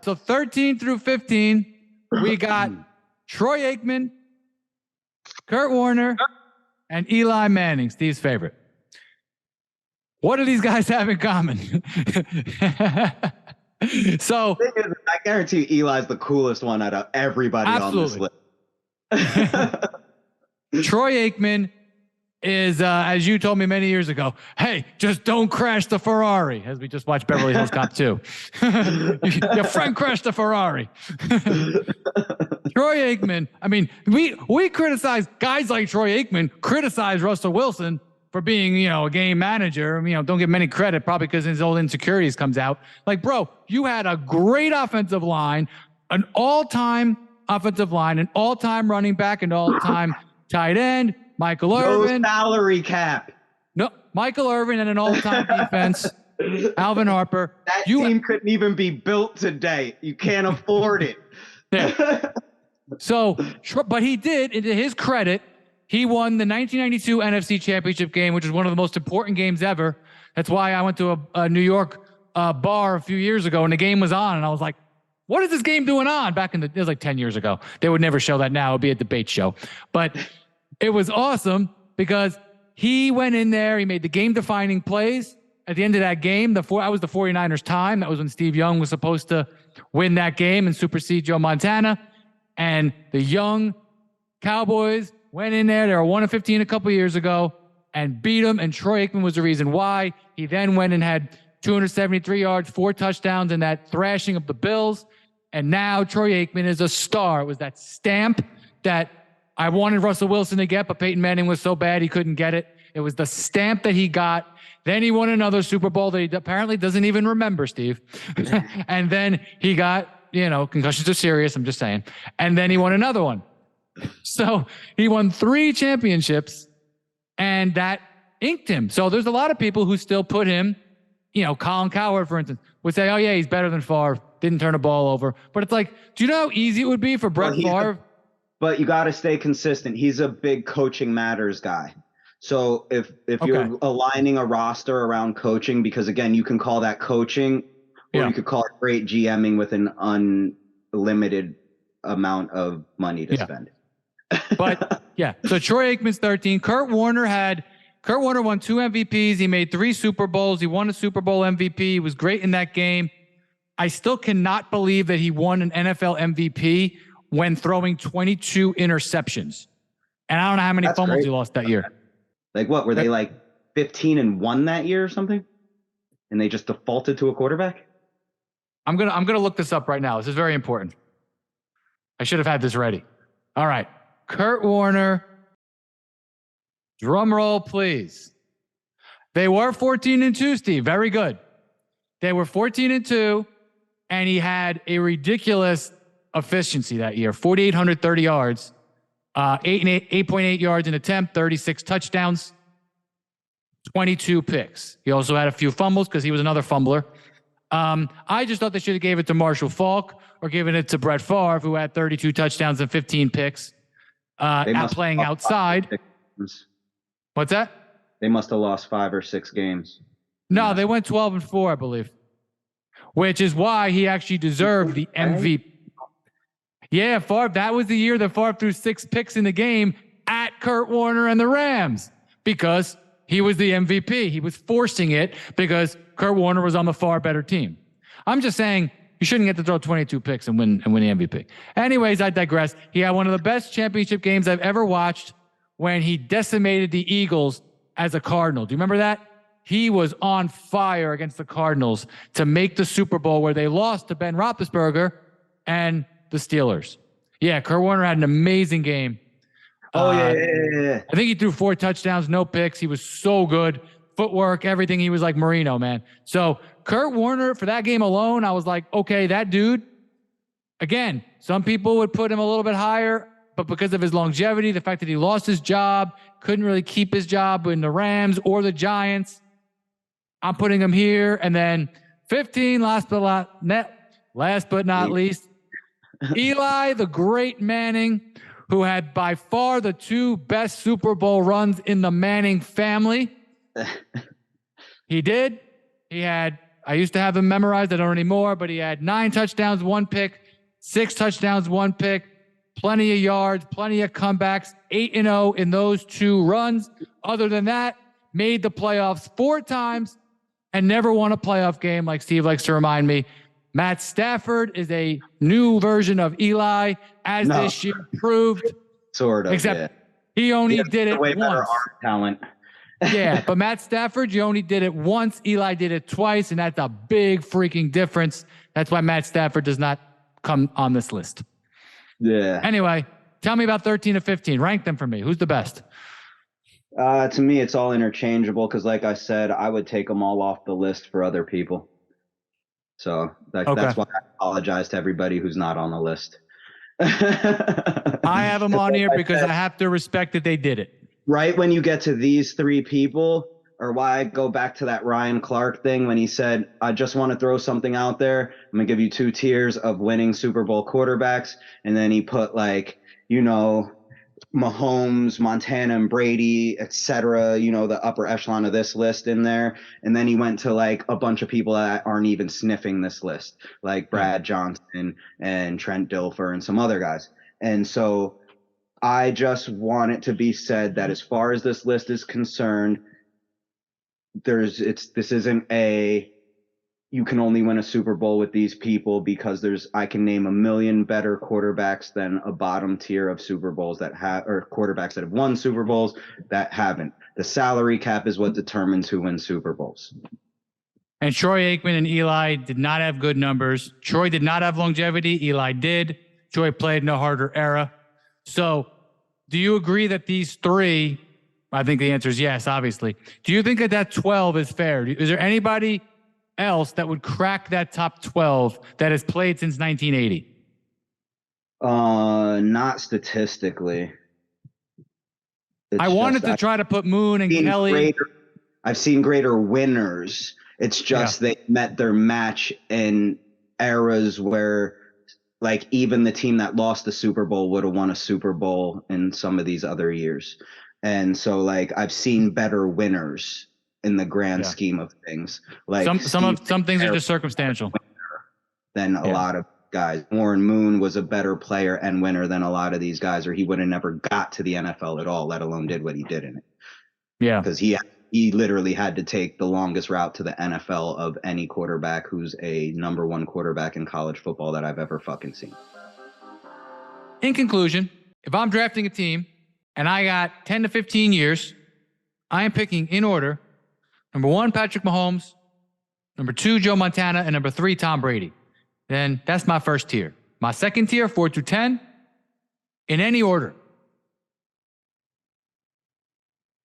So 13 through 15, we got Troy Aikman, Kurt Warner, and Eli Manning, Steve's favorite. What do these guys have in common? So I guarantee Eli's the coolest one out of everybody on this list. Troy Aikman is, as you told me many years ago, hey, just don't crash the Ferrari, as we just watched Beverly Hills Cop 2. Your friend crashed the Ferrari. Troy Aikman, I mean, we criticize guys like Troy Aikman, criticize Russell Wilson for being, a game manager. Don't give him any credit, probably because his old insecurities comes out. Like, bro, you had a great offensive line, an all-time offensive line, an all-time running back, an all-time tight end, Michael Irvin. No salary cap. No, Michael Irvin and an all-time defense, Alvin Harper. That team couldn't even be built today. You can't afford it. Yeah. So, but he did, to his credit, he won the 1992 NFC Championship game, which is one of the most important games ever. That's why I went to a New York bar a few years ago, and the game was on, and I was like, what is this game doing on? It was like 10 years ago. They would never show that now. It would be a debate show. But it was awesome because he went in there. He made the game-defining plays. At the end of that game, that was the 49ers' time. That was when Steve Young was supposed to win that game and supersede Joe Montana. And the young Cowboys went in there. They were 1-15 a couple years ago and beat them. And Troy Aikman was the reason why. He then went and had 273 yards, 4 touchdowns, and that thrashing of the Bills. And now Troy Aikman is a star. It was that stamp that I wanted Russell Wilson to get, but Peyton Manning was so bad he couldn't get it. It was the stamp that he got. Then he won another Super Bowl that he apparently doesn't even remember, Steve. And then he got, concussions are serious, I'm just saying. And then he won another one. So he won 3 championships, and that inked him. So there's a lot of people who still put him, Colin Cowherd, for instance, would say, oh, yeah, he's better than Favre, didn't turn a ball over. But it's like, do you know how easy it would be for Brett Favre? But you got to stay consistent. He's a big coaching matters guy. So if you're aligning a roster around coaching, because, again, you can call that coaching, or you could call it great GMing with an unlimited amount of money to spend. But, yeah, so Troy Aikman's 13. Kurt Warner won 2 MVPs. He made 3 Super Bowls. He won a Super Bowl MVP. He was great in that game. I still cannot believe that he won an NFL MVP when throwing 22 interceptions. And I don't know how many fumbles he lost that year. Like what? Were they like 15-1 that year or something? And they just defaulted to a quarterback? I'm gonna look this up right now. This is very important. I should have had this ready. All right. Kurt Warner. Drum roll, please. They were 14-2, Steve. Very good. They were 14-2, and he had a ridiculous efficiency that year. 4,830 yards, 8.8 yards an attempt, 36 touchdowns, 22 picks. He also had a few fumbles because he was another fumbler. I just thought they should have gave it to Marshall Faulk or given it to Brett Favre, who had 32 touchdowns and 15 picks at playing outside. What's that? They must have lost 5 or 6 games. No, they went 12-4, I believe, which is why he actually deserved the MVP. Yeah, Favre, that was the year that Favre threw 6 picks in the game at Kurt Warner and the Rams because he was the MVP. He was forcing it because Kurt Warner was on the far better team. I'm just saying you shouldn't get to throw 22 picks and win the MVP. Anyways, I digress. He had one of the best championship games I've ever watched when he decimated the Eagles as a Cardinal. Do you remember that? He was on fire against the Cardinals to make the Super Bowl where they lost to Ben Roethlisberger and the Steelers. Yeah, Kurt Warner had an amazing game. Oh, yeah. I think he threw 4 touchdowns, no picks. He was so good. Footwork, everything. He was like Marino, man. So Kurt Warner, for that game alone, I was like, okay, that dude, Again, some people would put him a little bit higher, but because of his longevity, the fact that he lost his job, couldn't really keep his job in the Rams or the Giants, I'm putting him here. And then 15, last but not least, Eli, the great Manning, who had by far the 2 best Super Bowl runs in the Manning family. He did. I used to have him memorized. I don't anymore, but he had 9 touchdowns, 1 pick, 6 touchdowns, 1 pick, plenty of yards, plenty of comebacks, 8-0 in those 2 runs. Other than that, made the playoffs 4 times and never won a playoff game, like Steve likes to remind me. Matt Stafford is a new version of Eli, as this year proved. Sort of, except he only did it way once. Better arm talent. Yeah, but Matt Stafford, you only did it once. Eli did it twice, and that's a big freaking difference. That's why Matt Stafford does not come on this list. Yeah. Anyway, tell me about 13 to 15. Rank them for me. Who's the best? To me, it's all interchangeable because, like I said, I would take them all off the list for other people. So that's why I apologize to everybody who's not on the list. I have them on here because I have to respect that they did it. Right when you get to these 3 people, or why I go back to that Ryan Clark thing when he said, I just want to throw something out there. I'm going to give you 2 tiers of winning Super Bowl quarterbacks. And then he put Mahomes, Montana, and Brady, etc., the upper echelon of this list in there. And then he went to a bunch of people that aren't even sniffing this list, like Brad Johnson and Trent Dilfer and some other guys. And so I just want it to be said that as far as this list is concerned, this isn't you can only win a Super Bowl with these people because I can name a million better quarterbacks than a bottom tier of Super Bowls or quarterbacks that have won Super Bowls that haven't. The salary cap is what determines who wins Super Bowls. And Troy Aikman and Eli did not have good numbers. Troy did not have longevity. Eli did. Troy played in a harder era. So do you agree that these 3, I think the answer is yes, obviously. Do you think that 12 is fair? Is there anybody else that would crack that top 12 that has played since 1980? Not statistically. I wanted to try to put Moon and Kelly. I've seen greater winners. It's just they met their match in eras where even the team that lost the Super Bowl would have won a Super Bowl in some of these other years. And so I've seen better winners in the grand scheme of things. Some things are just circumstantial. Than a lot of guys. Warren Moon was a better player and winner than a lot of these guys, or he would have never got to the NFL at all, let alone did what he did in it. Yeah. Because he literally had to take the longest route to the NFL of any quarterback who's a number 1 quarterback in college football that I've ever fucking seen. In conclusion, if I'm drafting a team and I got 10 to 15 years, I am picking in order: number 1, Patrick Mahomes; number 2, Joe Montana; and number 3, Tom Brady. Then that's my first tier. My second tier, 4 through 10, in any order: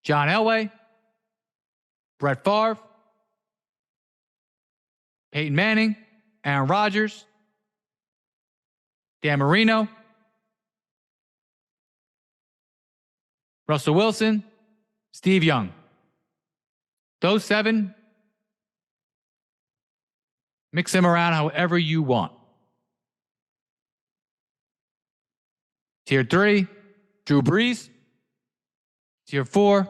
John Elway, Brett Favre, Peyton Manning, Aaron Rodgers, Dan Marino, Russell Wilson, Steve Young. Those 7, mix them around however you want. Tier 3, Drew Brees. Tier 4,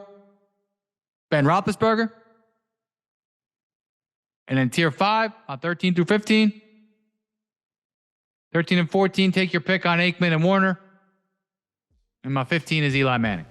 Ben Roethlisberger. And then tier 5, on 13 through 15. 13 and 14, take your pick on Aikman and Warner. And my 15 is Eli Manning.